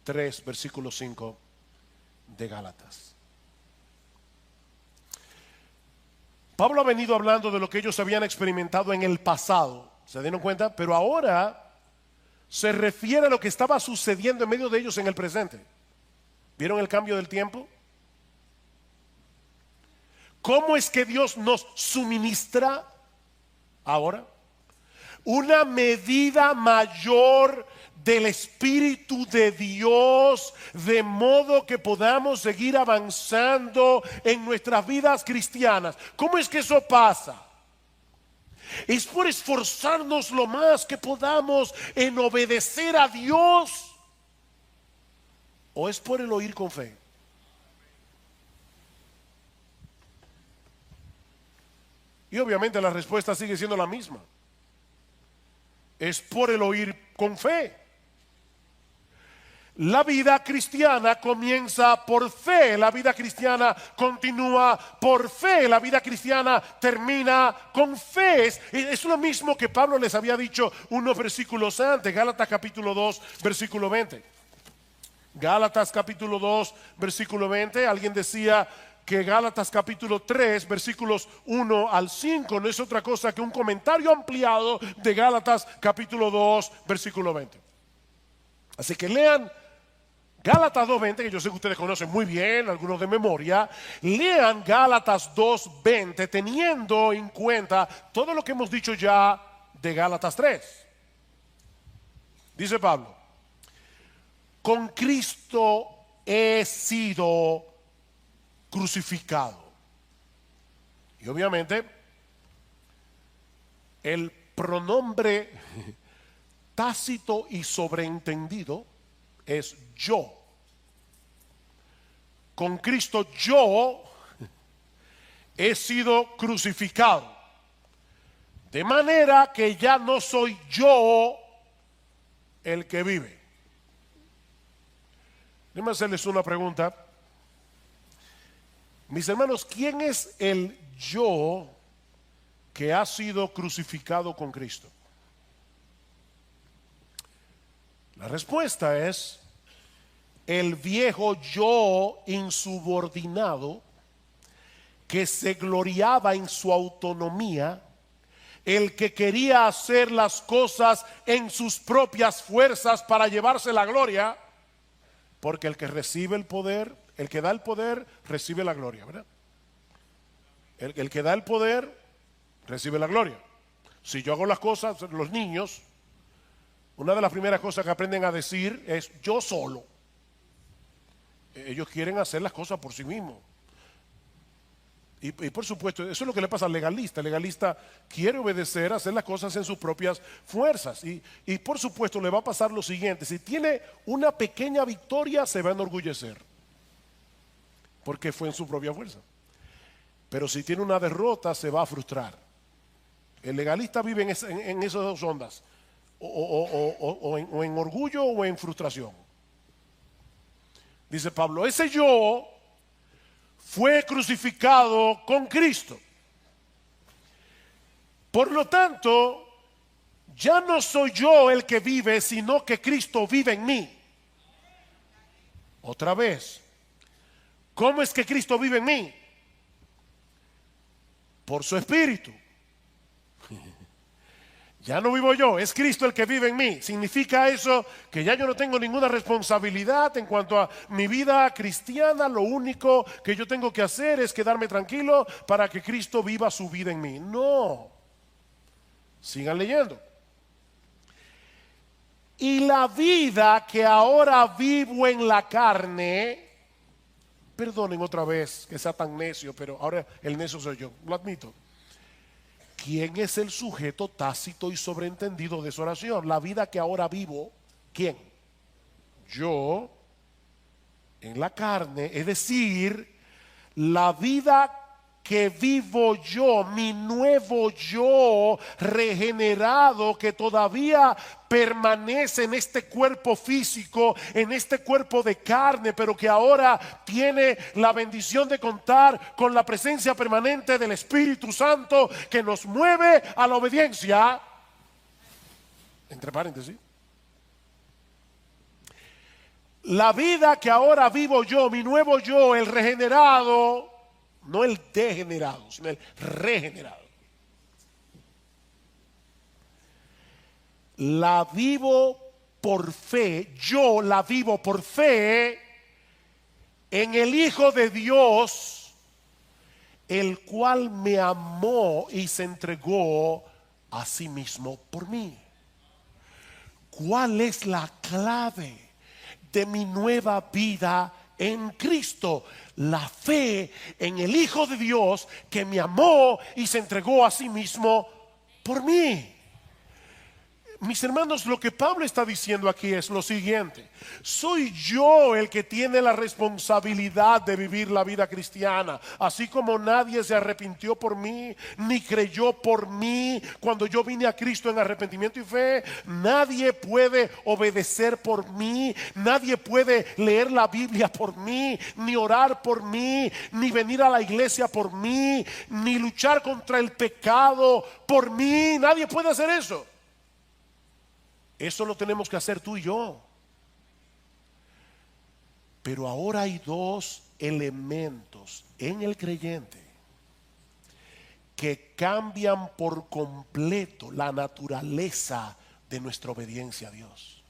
3, versículo 5 de Gálatas. Pablo ha venido hablando de lo que ellos habían experimentado en el pasado, ¿se dieron cuenta? Pero ahora se refiere a lo que estaba sucediendo en medio de ellos en el presente. ¿Vieron el cambio del tiempo? ¿Cómo es que Dios nos suministra ahora? Una medida mayor del Espíritu de Dios, de modo que podamos seguir avanzando en nuestras vidas cristianas. ¿Cómo es que eso pasa? Es por esforzarnos lo más que podamos en obedecer a Dios, o es por el oír con fe. Y obviamente la respuesta sigue siendo la misma. Es por el oír con fe. La vida cristiana comienza por fe, la vida cristiana continúa por fe, la vida cristiana termina con fe. Es lo mismo que Pablo les había dicho unos versículos antes, Gálatas capítulo 2, versículo 20. Gálatas capítulo 2, versículo 20, alguien decía que Gálatas capítulo 3, versículos 1 al 5 no es otra cosa que un comentario ampliado de Gálatas capítulo 2, versículo 20. Así que lean Gálatas 2:20, que yo sé que ustedes conocen muy bien, algunos de memoria. Lean Gálatas 2:20 teniendo en cuenta todo lo que hemos dicho ya de Gálatas 3. Dice Pablo: con Cristo he sido crucificado. Y obviamente el pronombre tácito y sobreentendido es yo. Con Cristo yo he sido crucificado. De manera que ya no soy yo el que vive. Déjenme hacerles una pregunta. Mis hermanos, ¿quién es el yo que ha sido crucificado con Cristo? La respuesta es el viejo yo insubordinado que se gloriaba en su autonomía, el que quería hacer las cosas en sus propias fuerzas para llevarse la gloria, porque el que recibe el poder, el que da el poder, recibe la gloria, ¿verdad? El que da el poder, recibe la gloria. Si yo hago las cosas, los niños, una de las primeras cosas que aprenden a decir es yo solo. Ellos quieren hacer las cosas por sí mismos. Y por supuesto, eso es lo que le pasa al legalista. El legalista quiere obedecer, hacer las cosas en sus propias fuerzas. Y por supuesto le va a pasar lo siguiente: si tiene una pequeña victoria, se va a enorgullecer, porque fue en su propia fuerza. Pero si tiene una derrota, se va a frustrar. El legalista vive en esas dos ondas, o en orgullo o en frustración. Dice Pablo, ese yo fue crucificado con Cristo. Por lo tanto, ya no soy yo el que vive, sino que Cristo vive en mí. Otra vez, ¿cómo es que Cristo vive en mí? Por su Espíritu. Ya no vivo yo, es Cristo el que vive en mí. ¿Significa eso que ya yo no tengo ninguna responsabilidad en cuanto a mi vida cristiana? Lo único que yo tengo que hacer es quedarme tranquilo para que Cristo viva su vida en mí. No. Sigan leyendo. Y la vida que ahora vivo en la carne, perdonen otra vez que sea tan necio, pero ahora el necio soy yo, lo admito. ¿Quién es el sujeto tácito y sobreentendido de su oración? La vida que ahora vivo, ¿quién? Yo, en la carne, es decir, la vida que vivo yo, mi nuevo yo regenerado que todavía permanece en este cuerpo físico, en este cuerpo de carne, pero que ahora tiene la bendición de contar con la presencia permanente del Espíritu Santo que nos mueve a la obediencia. Entre paréntesis. La vida que ahora vivo yo, mi nuevo yo, el regenerado, no el degenerado, sino el regenerado. La vivo por fe, yo la vivo por fe en el Hijo de Dios, el cual me amó y se entregó a sí mismo por mí. ¿Cuál es la clave de mi nueva vida en Cristo? La fe en el Hijo de Dios que me amó y se entregó a sí mismo por mí. Mis hermanos, lo que Pablo está diciendo aquí es lo siguiente: soy yo el que tiene la responsabilidad de vivir la vida cristiana, así como nadie se arrepintió por mí, ni creyó por mí cuando yo vine a Cristo en arrepentimiento y fe. Nadie puede obedecer por mí, nadie puede leer la Biblia por mí, ni orar por mí, ni venir a la iglesia por mí, ni luchar contra el pecado por mí. Nadie puede hacer eso. Eso lo tenemos que hacer tú y yo. Pero ahora hay dos elementos en el creyente que cambian por completo la naturaleza de nuestra obediencia a Dios.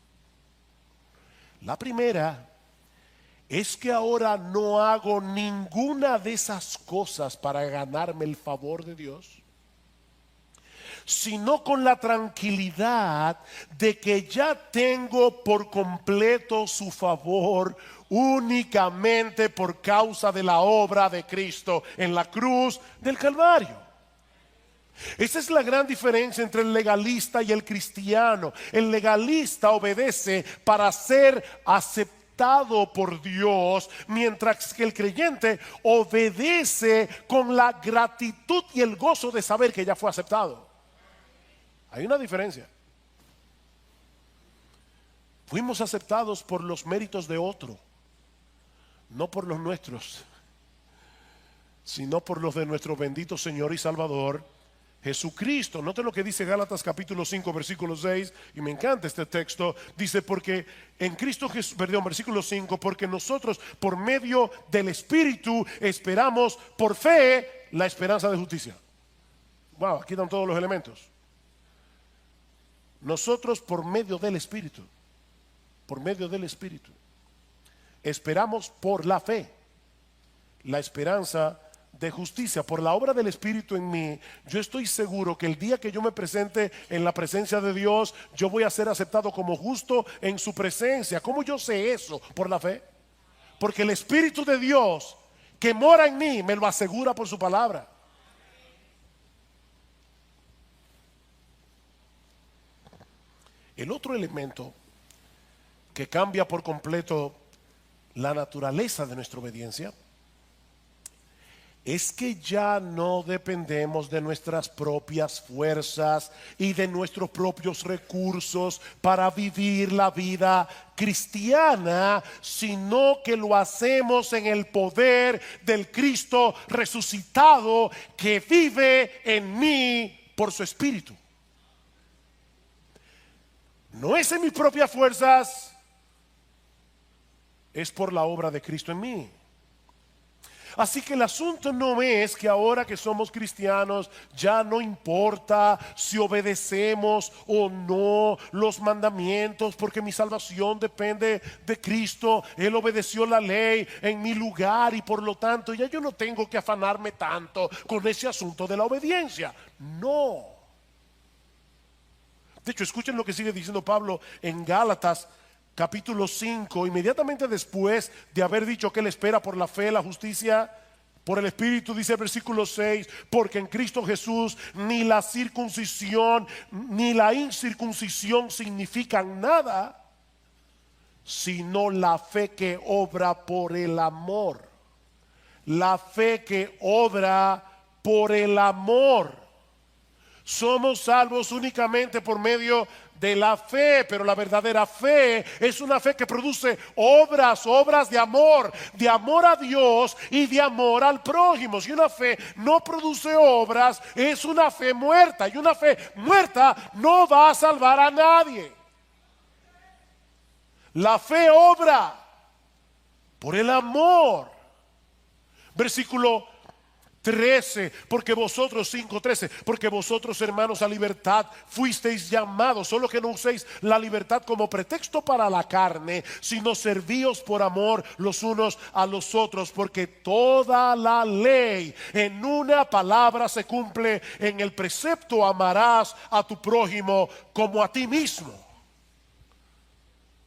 La primera es que ahora no hago ninguna de esas cosas para ganarme el favor de Dios, sino con la tranquilidad de que ya tengo por completo su favor únicamente por causa de la obra de Cristo en la cruz del Calvario. Esa es la gran diferencia entre el legalista y el cristiano. El legalista obedece para ser aceptado por Dios, mientras que el creyente obedece con la gratitud y el gozo de saber que ya fue aceptado. Hay una diferencia. Fuimos aceptados por los méritos de otro, no por los nuestros, sino por los de nuestro bendito Señor y Salvador Jesucristo. Noten lo que dice Gálatas capítulo 5 versículo 6, y me encanta este texto. Dice: porque en Cristo Jesús, versículo 5, porque nosotros por medio del Espíritu esperamos por fe la esperanza de justicia. Wow, aquí están todos los elementos. Nosotros por medio del Espíritu, esperamos por la fe la esperanza de justicia. Por la obra del Espíritu en mí, yo estoy seguro que el día que yo me presente en la presencia de Dios, yo voy a ser aceptado como justo en su presencia. ¿Cómo yo sé eso? Por la fe. Porque el Espíritu de Dios que mora en mí me lo asegura por su palabra. El otro elemento que cambia por completo la naturaleza de nuestra obediencia es que ya no dependemos de nuestras propias fuerzas y de nuestros propios recursos para vivir la vida cristiana, sino que lo hacemos en el poder del Cristo resucitado que vive en mí por su Espíritu. No es en mis propias fuerzas, es por la obra de Cristo en mí. Así que el asunto no es que ahora que somos cristianos ya no importa si obedecemos o no los mandamientos, porque mi salvación depende de Cristo. Él obedeció la ley en mi lugar y por lo tanto ya yo no tengo que afanarme tanto con ese asunto de la obediencia. No. De hecho, escuchen lo que sigue diciendo Pablo en Gálatas capítulo 5, inmediatamente después de haber dicho que él espera por la fe, la justicia, por el Espíritu. Dice el versículo 6: porque en Cristo Jesús ni la circuncisión ni la incircuncisión significan nada, sino la fe que obra por el amor. La fe que obra por el amor. Somos salvos únicamente por medio de la fe, pero la verdadera fe es una fe que produce obras de amor a Dios y de amor al prójimo. Si una fe no produce obras, es una fe muerta, y una fe muerta no va a salvar a nadie. La fe obra por el amor. Versículo 13, porque vosotros, 5:13, porque vosotros, hermanos, a libertad fuisteis llamados, solo que no uséis la libertad como pretexto para la carne, sino servíos por amor los unos a los otros, porque toda la ley en una palabra se cumple en el precepto: amarás a tu prójimo como a ti mismo.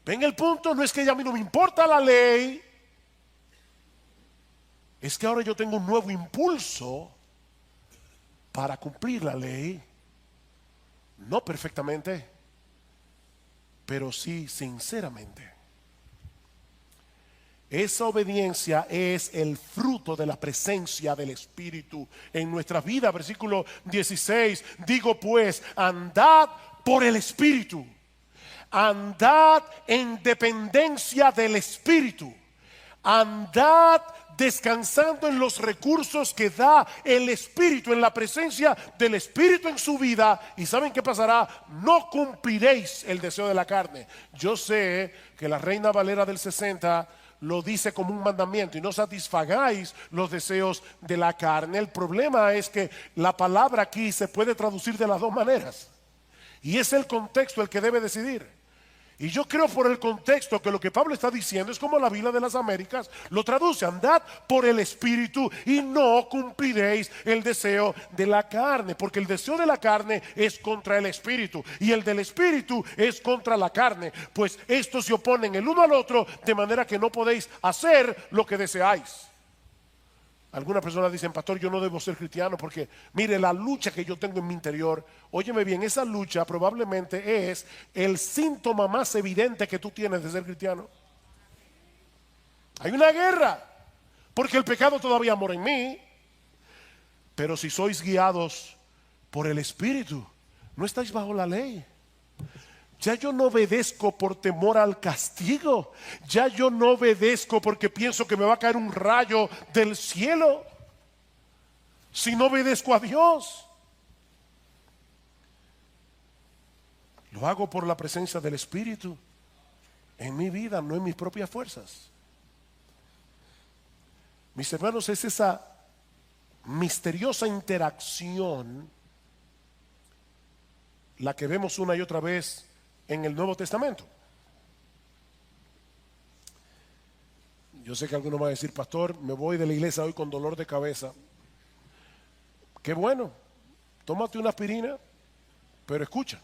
¿Ven el punto? No es que ya a mí no me importa la ley, es que ahora yo tengo un nuevo impulso para cumplir la ley, no perfectamente, pero sí sinceramente. Esa obediencia es el fruto de la presencia del Espíritu en nuestra vida. Versículo 16, digo pues, andad por el Espíritu, andad en dependencia del Espíritu, andad descansando en los recursos que da el Espíritu, en la presencia del Espíritu en su vida. ¿Y saben qué pasará? No cumpliréis el deseo de la carne. Yo sé que la Reina Valera del 60 lo dice como un mandamiento: y no satisfagáis los deseos de la carne. El problema es que la palabra aquí se puede traducir de las dos maneras, y es el contexto el que debe decidir. Y yo creo, por el contexto, que lo que Pablo está diciendo es como la Biblia de las Américas lo traduce: andad por el Espíritu y no cumpliréis el deseo de la carne, porque el deseo de la carne es contra el Espíritu y el del Espíritu es contra la carne, pues estos se oponen el uno al otro, de manera que no podéis hacer lo que deseáis. Algunas personas dicen: pastor, yo no debo ser cristiano porque mire la lucha que yo tengo en mi interior. Óyeme bien, esa lucha probablemente es el síntoma más evidente que tú tienes de ser cristiano. Hay una guerra porque el pecado todavía mora en mí. Pero si sois guiados por el Espíritu, no estáis bajo la ley. Ya yo no obedezco por temor al castigo. Ya yo no obedezco porque pienso que me va a caer un rayo del cielo, si no obedezco a Dios. Lo hago por la presencia del Espíritu en mi vida, no en mis propias fuerzas. Mis hermanos, es esa misteriosa interacción la que vemos una y otra vez en el Nuevo Testamento. Yo sé que algunos van a decir: pastor, me voy de la iglesia hoy con dolor de cabeza. Qué bueno, tómate una aspirina, pero escucha,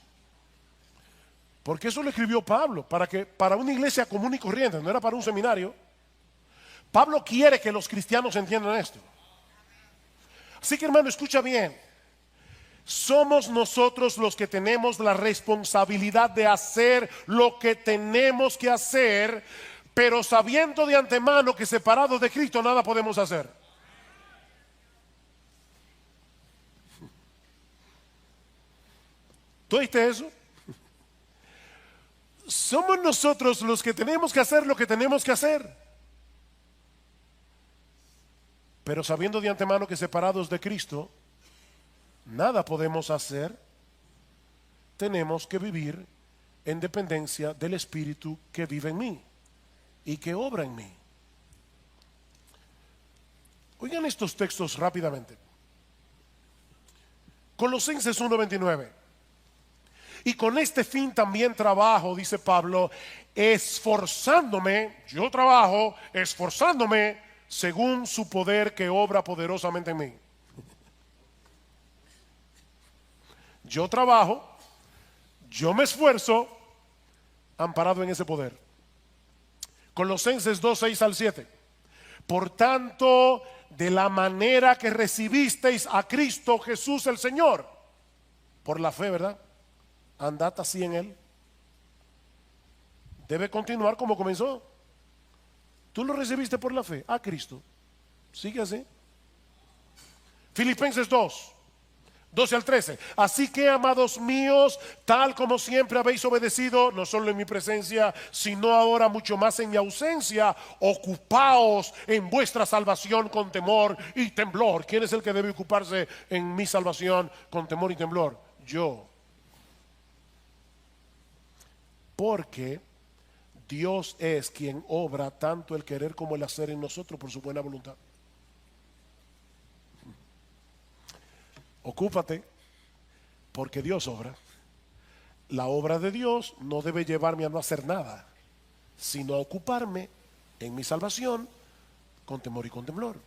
porque eso lo escribió Pablo para una iglesia común y corriente, no era para un seminario. Pablo quiere que los cristianos entiendan esto. Así que, hermano, escucha bien. Somos nosotros los que tenemos la responsabilidad de hacer lo que tenemos que hacer, pero sabiendo de antemano que separados de Cristo nada podemos hacer. ¿Tú oíste eso? Somos nosotros los que tenemos que hacer lo que tenemos que hacer, pero sabiendo de antemano que separados de Cristo nada podemos hacer. Tenemos que vivir en dependencia del Espíritu que vive en mí y que obra en mí. Oigan estos textos rápidamente. Colosenses 1:29. Y con este fin también trabajo, dice Pablo, esforzándome, yo trabajo, esforzándome según su poder que obra poderosamente en mí. Yo trabajo, yo me esfuerzo, amparado en ese poder. Colosenses 2:6-7. Por tanto, de la manera que recibisteis a Cristo Jesús el Señor, por la fe, ¿verdad? Andad así en Él. Debe continuar como comenzó. Tú lo recibiste por la fe a Cristo. Sigue así. Filipenses 2:12-13. Así que, amados míos, tal como siempre habéis obedecido, no solo en mi presencia, sino ahora mucho más en mi ausencia, ocupaos en vuestra salvación con temor y temblor. ¿Quién es el que debe ocuparse en mi salvación con temor y temblor? Yo. Porque Dios es quien obra tanto el querer como el hacer en nosotros por su buena voluntad. ocúpate, porque Dios obra. La obra de Dios no debe llevarme a no hacer nada, sino a ocuparme en mi salvación con temor y con temblor.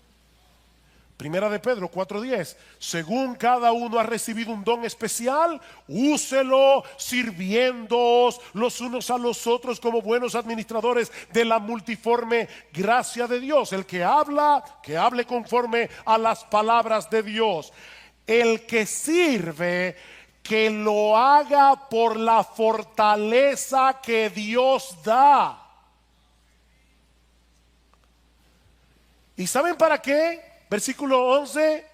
Primera de Pedro 4:10, según cada uno ha recibido un don especial, úselo sirviéndoos los unos a los otros como buenos administradores de la multiforme gracia de Dios. El que habla, que hable conforme a las palabras de Dios. El que sirve, que lo haga por la fortaleza que Dios da. ¿Y saben para qué? Versículo 11,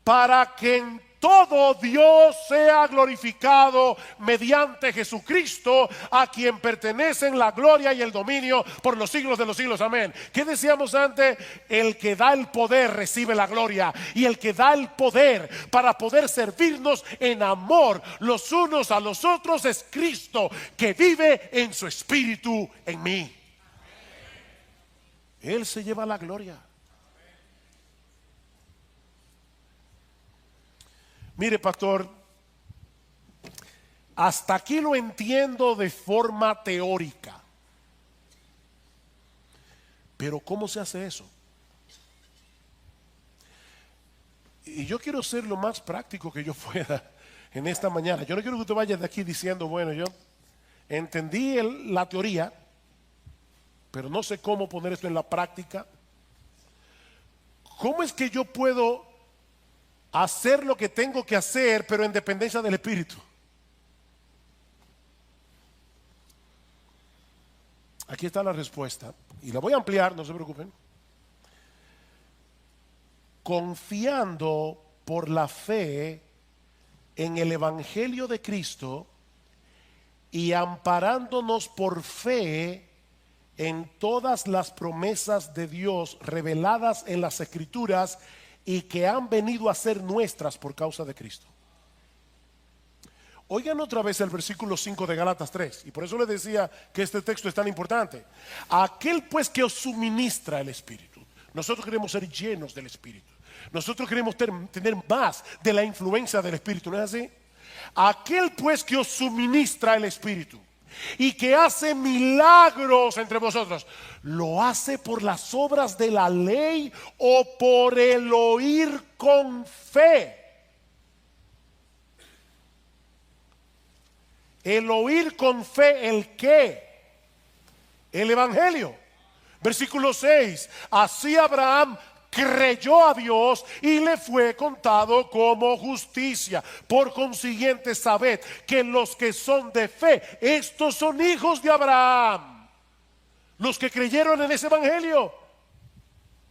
para que en todo Dios sea glorificado mediante Jesucristo, a quien pertenecen la gloria y el dominio por los siglos de los siglos. Amén. ¿Qué decíamos antes? El que da el poder recibe la gloria, y el que da el poder para poder servirnos en amor los unos a los otros es Cristo, que vive en su espíritu en mí. Él se lleva la gloria. Mire, pastor, hasta aquí lo entiendo de forma teórica. Pero ¿cómo se hace eso? Y yo quiero ser lo más práctico que yo pueda en esta mañana. Yo no quiero que usted vaya de aquí diciendo, bueno, yo entendí la teoría, pero no sé cómo poner esto en la práctica. ¿Cómo es que yo puedo hacer lo que tengo que hacer, pero en dependencia del Espíritu? Aquí está la respuesta, y la voy a ampliar, no se preocupen. Confiando por la fe en el Evangelio de Cristo y amparándonos por fe en todas las promesas de Dios reveladas en las Escrituras y que han venido a ser nuestras por causa de Cristo. Oigan otra vez el versículo 5 de Gálatas 3, y por eso les decía que este texto es tan importante. Aquel pues que os suministra el Espíritu. Nosotros queremos ser llenos del Espíritu. Nosotros queremos tener más de la influencia del Espíritu, ¿no es así? Aquel pues que os suministra el Espíritu y que hace milagros entre vosotros, ¿lo hace por las obras de la ley o por el oír con fe? El oír con fe, ¿el qué? El Evangelio. Versículo 6, así Abraham creyó a Dios y le fue contado como justicia. Por consiguiente, sabed que los que son de fe, estos son hijos de Abraham. Los que creyeron en ese evangelio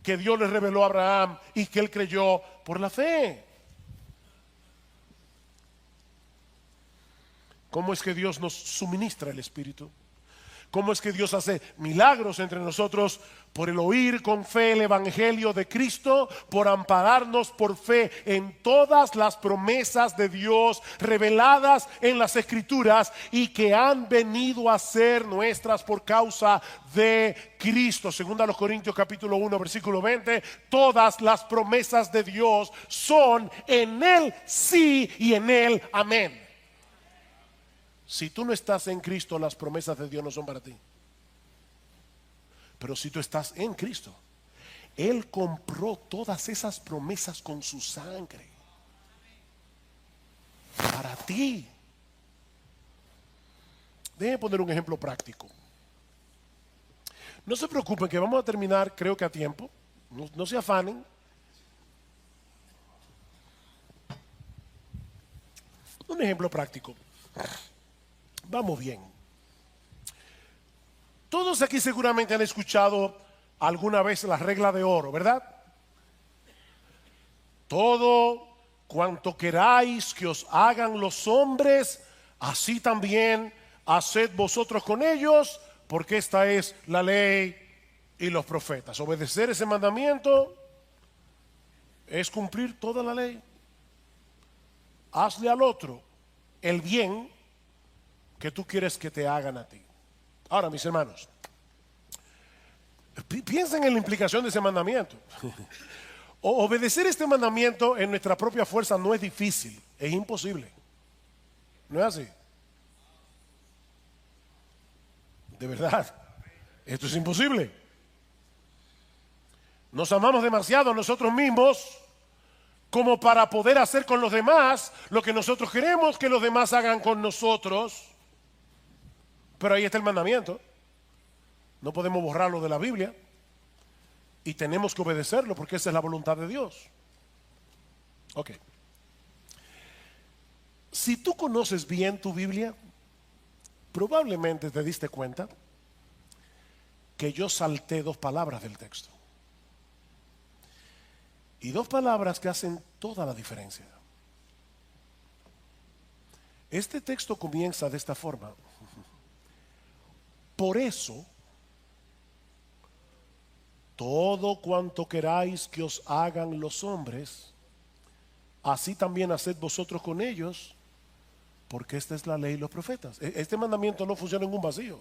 que Dios les reveló a Abraham y que él creyó por la fe. ¿Cómo es que Dios nos suministra el Espíritu? ¿Cómo es que Dios hace milagros entre nosotros? Por el oír con fe el Evangelio de Cristo, por ampararnos por fe en todas las promesas de Dios reveladas en las Escrituras y que han venido a ser nuestras por causa de Cristo. Segunda a los Corintios capítulo 1 versículo 20, todas las promesas de Dios son en Él sí y en Él amén. Si tú no estás en Cristo, las promesas de Dios no son para ti. Pero si tú estás en Cristo, Él compró todas esas promesas con su sangre para ti. Déjenme poner un ejemplo práctico. No se preocupen que vamos a terminar, creo que a tiempo. No se afanen. Un ejemplo práctico. Vamos bien. Todos aquí seguramente han escuchado alguna vez la regla de oro, ¿verdad? Todo cuanto queráis que os hagan los hombres, así también haced vosotros con ellos, porque esta es la ley y los profetas. Obedecer ese mandamiento es cumplir toda la ley. Hazle al otro el bien que tú quieres que te hagan a ti. Ahora, mis hermanos, piensen en la implicación de ese mandamiento. Obedecer este mandamiento en nuestra propia fuerza no es difícil, es imposible. ¿No es así? De verdad, esto es imposible. Nos amamos demasiado a nosotros mismos como para poder hacer con los demás lo que nosotros queremos que los demás hagan con nosotros. Pero ahí está el mandamiento. No podemos borrarlo de la Biblia. Y tenemos que obedecerlo porque esa es la voluntad de Dios. Ok. Si tú conoces bien tu Biblia, probablemente te diste cuenta que yo salté 2 palabras del texto. Y 2 palabras que hacen toda la diferencia. Este texto comienza de esta forma. Por eso, todo cuanto queráis que os hagan los hombres, así también haced vosotros con ellos, porque esta es la ley y los profetas. Este mandamiento no funciona en un vacío.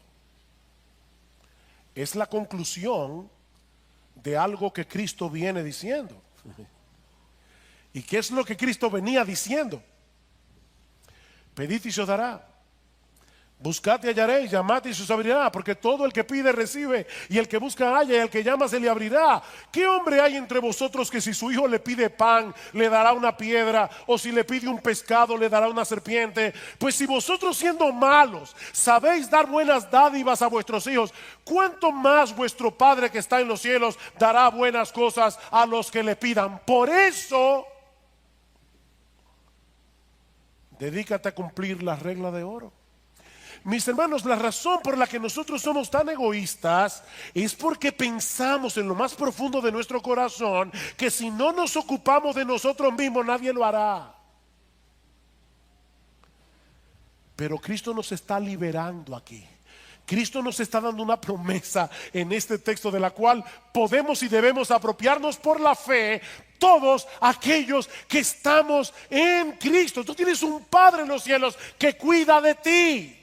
Es la conclusión de algo que Cristo viene diciendo. ¿Y qué es lo que Cristo venía diciendo? Pedid y se os dará. Buscad y hallaréis, llamad y se os abrirá, porque todo el que pide recibe, y el que busca halla, y el que llama se le abrirá. ¿Qué hombre hay entre vosotros que si su hijo le pide pan, le dará una piedra, o si le pide un pescado, le dará una serpiente? Pues si vosotros, siendo malos, sabéis dar buenas dádivas a vuestros hijos, ¿cuánto más vuestro Padre que está en los cielos dará buenas cosas a los que le pidan? Por eso, dedícate a cumplir la regla de oro. Mis hermanos, la razón por la que nosotros somos tan egoístas es porque pensamos en lo más profundo de nuestro corazón que si no nos ocupamos de nosotros mismos, nadie lo hará. Pero Cristo nos está liberando aquí. Cristo nos está dando una promesa en este texto de la cual podemos y debemos apropiarnos por la fe todos aquellos que estamos en Cristo. Tú tienes un Padre en los cielos que cuida de ti.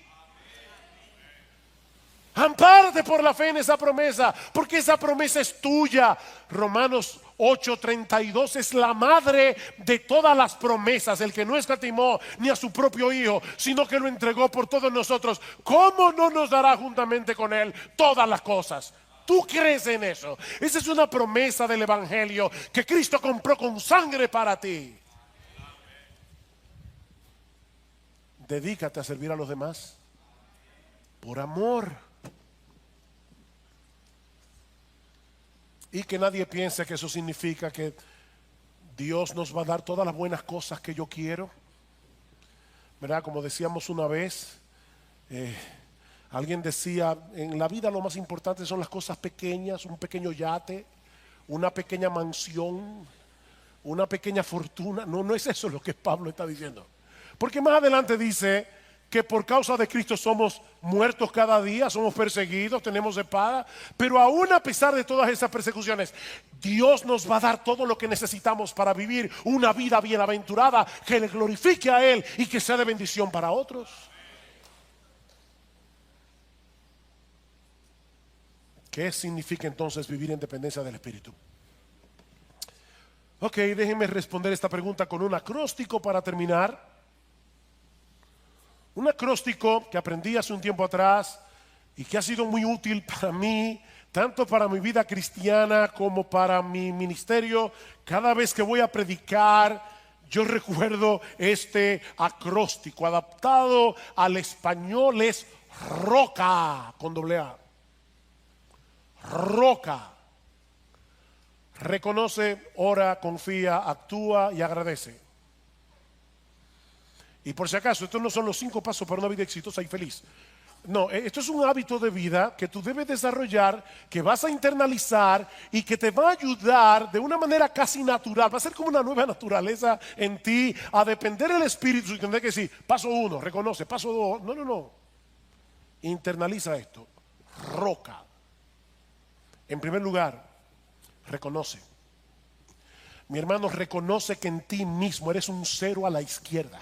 Ampárate por la fe en esa promesa, porque esa promesa es tuya. Romanos 8:32 es la madre de todas las promesas. El que no escatimó ni a su propio hijo, sino que lo entregó por todos nosotros, ¿cómo no nos dará juntamente con él todas las cosas? ¿Tú crees en eso? Esa es una promesa del evangelio que Cristo compró con sangre para ti. Dedícate a servir a los demás por amor. Y que nadie piense que eso significa que Dios nos va a dar todas las buenas cosas que yo quiero. ¿Verdad? Como decíamos una vez, alguien decía, en la vida lo más importante son las cosas pequeñas, un pequeño yate, una pequeña mansión, una pequeña fortuna. No, no es eso lo que Pablo está diciendo. Porque más adelante dice que por causa de Cristo somos muertos cada día, somos perseguidos, tenemos espada, pero aún a pesar de todas esas persecuciones, Dios nos va a dar todo lo que necesitamos para vivir una vida bienaventurada, que le glorifique a Él y que sea de bendición para otros. ¿Qué significa entonces vivir en dependencia del Espíritu? Ok, déjenme responder esta pregunta con un acróstico para terminar. Un acróstico que aprendí hace un tiempo atrás y que ha sido muy útil para mí, tanto para mi vida cristiana como para mi ministerio. Cada vez que voy a predicar, yo recuerdo este acróstico. Adaptado al español es roca, con doble A. Roca. Reconoce, ora, confía, actúa y agradece. Y por si acaso, estos no son los 5 pasos para una vida exitosa y feliz. No, esto es un hábito de vida que tú debes desarrollar, que vas a internalizar y que te va a ayudar de una manera casi natural. Va a ser como una nueva naturaleza en ti, a depender del Espíritu y tener que decir, paso 1, reconoce, paso 2. No. Internaliza esto. Roca. En primer lugar, reconoce. Mi hermano, reconoce que en ti mismo eres un 0 a la izquierda.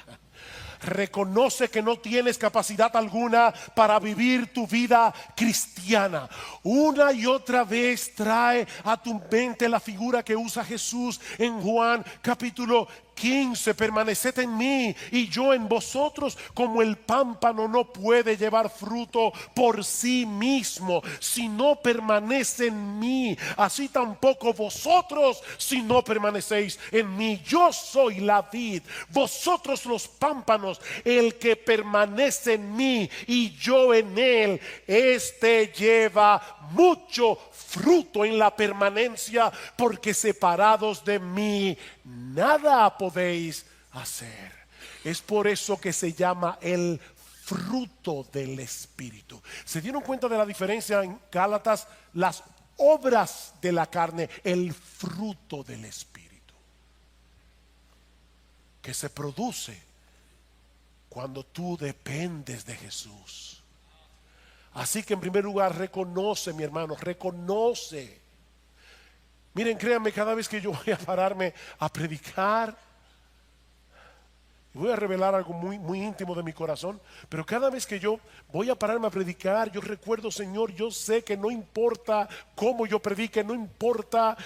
Reconoce que no tienes capacidad alguna para vivir tu vida cristiana. Una y otra vez trae a tu mente la figura que usa Jesús en Juan capítulo 15, permaneced en mí y yo en vosotros, como el pámpano no puede llevar fruto por sí mismo si no permanece en mí, así tampoco vosotros si no permanecéis en mí. Yo soy la vid, vosotros los pámpanos. El que permanece en mí y yo en él, este lleva mucho fruto en la permanencia, porque separados de mí nada podéis hacer. Es por eso que se llama el fruto del Espíritu. ¿Se dieron cuenta de la diferencia en Gálatas? Las obras de la carne, el fruto del Espíritu, que se produce cuando tú dependes de Jesús. Así que en primer lugar, reconoce, mi hermano, reconoce. Miren, créanme, cada vez que yo voy a pararme a predicar, voy a revelar algo muy íntimo de mi corazón, pero cada vez que yo voy a pararme a predicar, yo recuerdo, Señor, yo sé que no importa cómo yo predique, no importa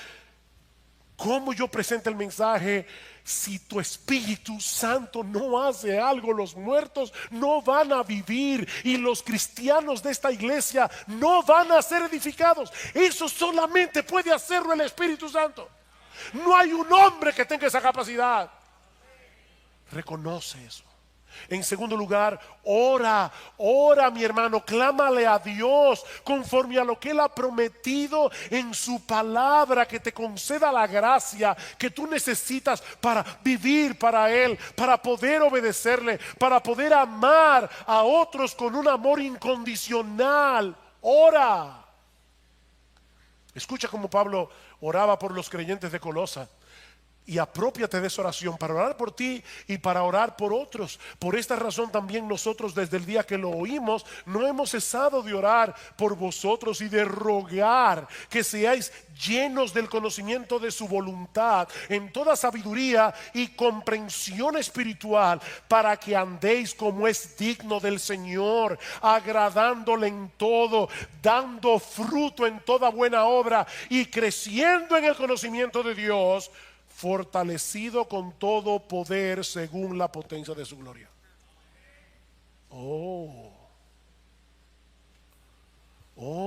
cómo yo presente el mensaje, si tu Espíritu Santo no hace algo, los muertos no van a vivir y los cristianos de esta iglesia no van a ser edificados. Eso solamente puede hacerlo el Espíritu Santo. No hay un hombre que tenga esa capacidad. Reconoce eso. En segundo lugar, ora, mi hermano, clámale a Dios conforme a lo que Él ha prometido en su palabra, que te conceda la gracia que tú necesitas para vivir para Él, para poder obedecerle, para poder amar a otros con un amor incondicional. Ora. Escucha cómo Pablo oraba por los creyentes de Colosa. Y apropiate de esa oración para orar por ti y para orar por otros. Por esta razón también nosotros, desde el día que lo oímos, no hemos cesado de orar por vosotros y de rogar que seáis llenos del conocimiento de su voluntad en toda sabiduría y comprensión espiritual, para que andéis como es digno del Señor, agradándole en todo, dando fruto en toda buena obra y creciendo en el conocimiento de Dios, fortalecido con todo poder según la potencia de su gloria.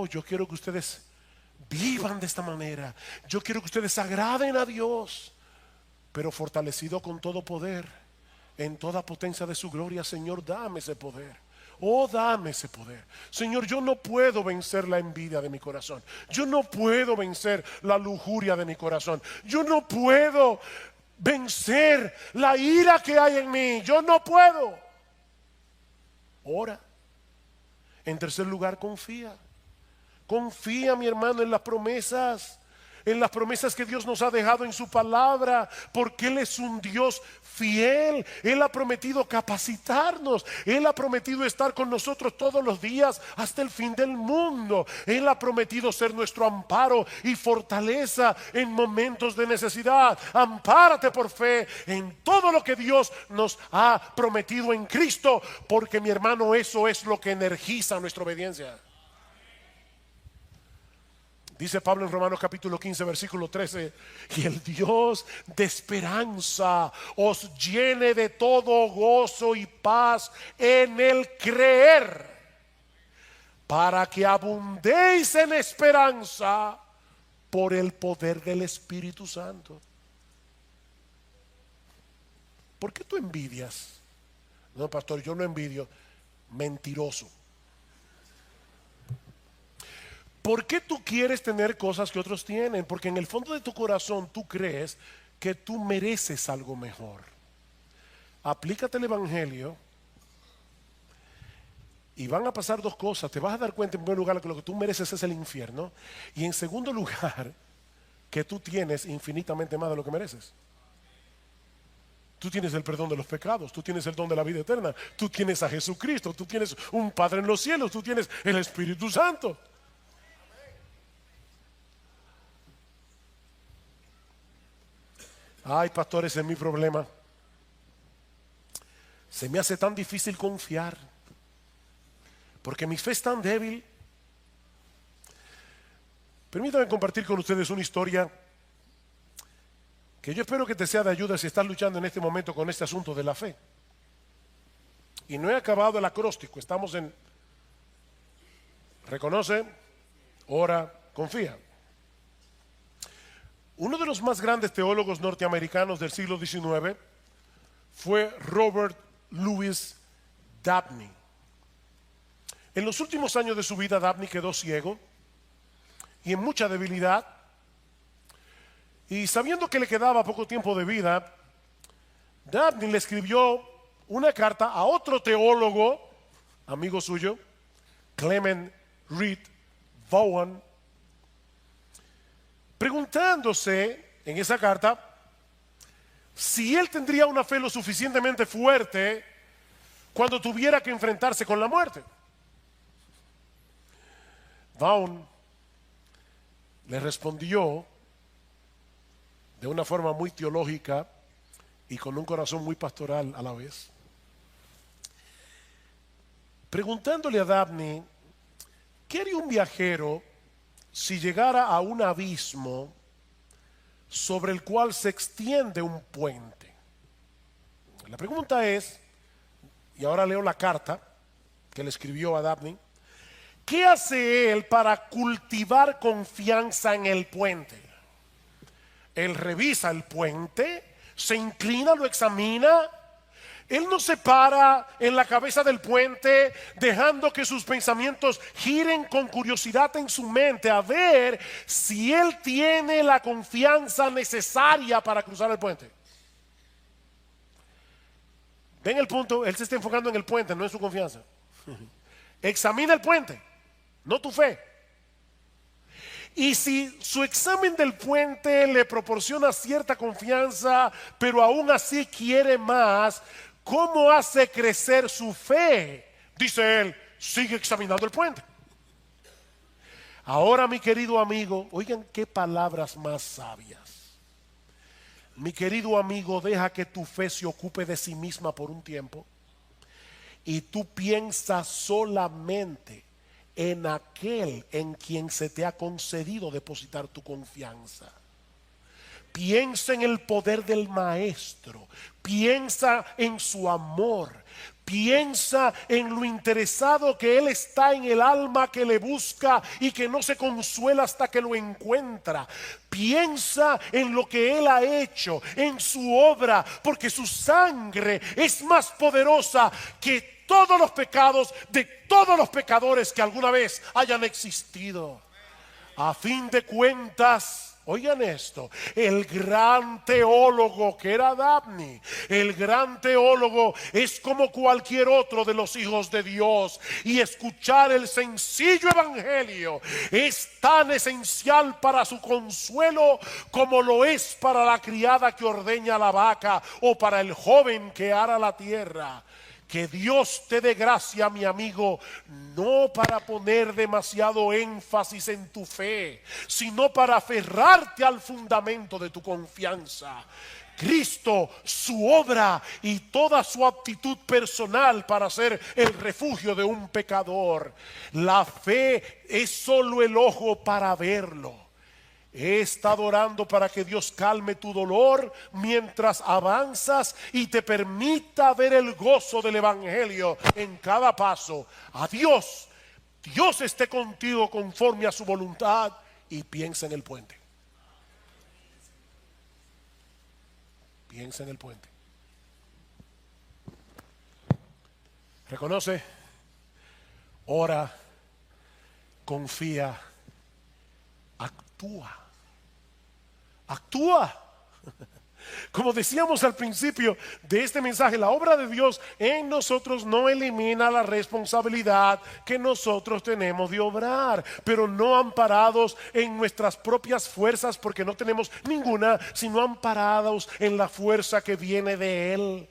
Yo quiero que ustedes vivan de esta manera. Yo quiero que ustedes agraden a Dios, pero fortalecido con todo poder en toda potencia de su gloria. Señor, dame ese poder. Dame ese poder. Señor, yo no puedo vencer la envidia de mi corazón. Yo no puedo vencer la lujuria de mi corazón. Yo no puedo vencer la ira que hay en mí. Yo no puedo. Ora. En tercer lugar, confía. Confía, mi hermano, en las promesas. En las promesas que Dios nos ha dejado en su palabra, porque Él es un Dios fiel. Él ha prometido capacitarnos. Él ha prometido estar con nosotros todos los días hasta el fin del mundo. Él ha prometido ser nuestro amparo y fortaleza en momentos de necesidad. Ampárate por fe en todo lo que Dios nos ha prometido en Cristo, porque, mi hermano, eso es lo que energiza nuestra obediencia. Dice Pablo en Romanos capítulo 15 versículo 13: y el Dios de esperanza os llene de todo gozo y paz en el creer, para que abundéis en esperanza por el poder del Espíritu Santo. ¿Por qué tú envidias? No, pastor, yo no envidio. Mentiroso. ¿Por qué tú quieres tener cosas que otros tienen? Porque en el fondo de tu corazón tú crees que tú mereces algo mejor. Aplícate el evangelio y van a pasar dos cosas. Te vas a dar cuenta, en primer lugar, que lo que tú mereces es el infierno, y en segundo lugar, que tú tienes infinitamente más de lo que mereces. Tú tienes el perdón de los pecados, tú tienes el don de la vida eterna, tú tienes a Jesucristo, tú tienes un Padre en los cielos, tú tienes el Espíritu Santo. Ay, pastor, ese es mi problema. Se me hace tan difícil confiar, porque mi fe es tan débil. Permítanme compartir con ustedes una historia que yo espero que te sea de ayuda si estás luchando en este momento con este asunto de la fe. Y no he acabado el acróstico, estamos en reconoce, ora, confía. Uno de los más grandes teólogos norteamericanos del siglo XIX fue Robert Louis Dabney. En los últimos años de su vida, Dabney quedó ciego y en mucha debilidad. Y sabiendo que le quedaba poco tiempo de vida, Dabney le escribió una carta a otro teólogo, amigo suyo, Clement Reed Vaughan, preguntándose en esa carta si él tendría una fe lo suficientemente fuerte cuando tuviera que enfrentarse con la muerte. Vaughan le respondió de una forma muy teológica y con un corazón muy pastoral a la vez, preguntándole a Dabney ¿qué haría un viajero si llegara a un abismo sobre el cual se extiende un puente? La pregunta es, y ahora leo la carta que le escribió a Dabney, ¿qué hace él para cultivar confianza en el puente? Él revisa el puente, se inclina, lo examina. Él no se para en la cabeza del puente dejando que sus pensamientos giren con curiosidad en su mente a ver si él tiene la confianza necesaria para cruzar el puente. ¿Ven el punto? Él se está enfocando en el puente, no en su confianza. Examina el puente, no tu fe. Y si su examen del puente le proporciona cierta confianza, pero aún así quiere más, ¿cómo hace crecer su fe? Dice él, sigue examinando el puente. Ahora, mi querido amigo, oigan qué palabras más sabias. Mi querido amigo, deja que tu fe se ocupe de sí misma por un tiempo y tú piensas solamente en aquel en quien se te ha concedido depositar tu confianza. Piensa en el poder del Maestro, piensa en su amor, piensa en lo interesado que Él está en el alma que le busca y que no se consuela hasta que lo encuentra. Piensa en lo que Él ha hecho, en su obra, porque su sangre es más poderosa que todos los pecados de todos los pecadores que alguna vez hayan existido. A fin de cuentas, oigan esto, el gran teólogo que era Dabney, el gran teólogo es como cualquier otro de los hijos de Dios, y escuchar el sencillo evangelio es tan esencial para su consuelo como lo es para la criada que ordeña la vaca o para el joven que ara la tierra. Que Dios te dé gracia, mi amigo, no para poner demasiado énfasis en tu fe, sino para aferrarte al fundamento de tu confianza. Cristo, su obra y toda su aptitud personal para ser el refugio de un pecador. La fe es solo el ojo para verlo. He estado orando para que Dios calme tu dolor mientras avanzas y te permita ver el gozo del evangelio en cada paso. Adiós. Dios esté contigo conforme a su voluntad y piensa en el puente. Piensa en el puente. Reconoce, ora, confía, actúa. Actúa. Como decíamos al principio de este mensaje, la obra de Dios en nosotros no elimina la responsabilidad que nosotros tenemos de obrar, pero no amparados en nuestras propias fuerzas, porque no tenemos ninguna, sino amparados en la fuerza que viene de Él.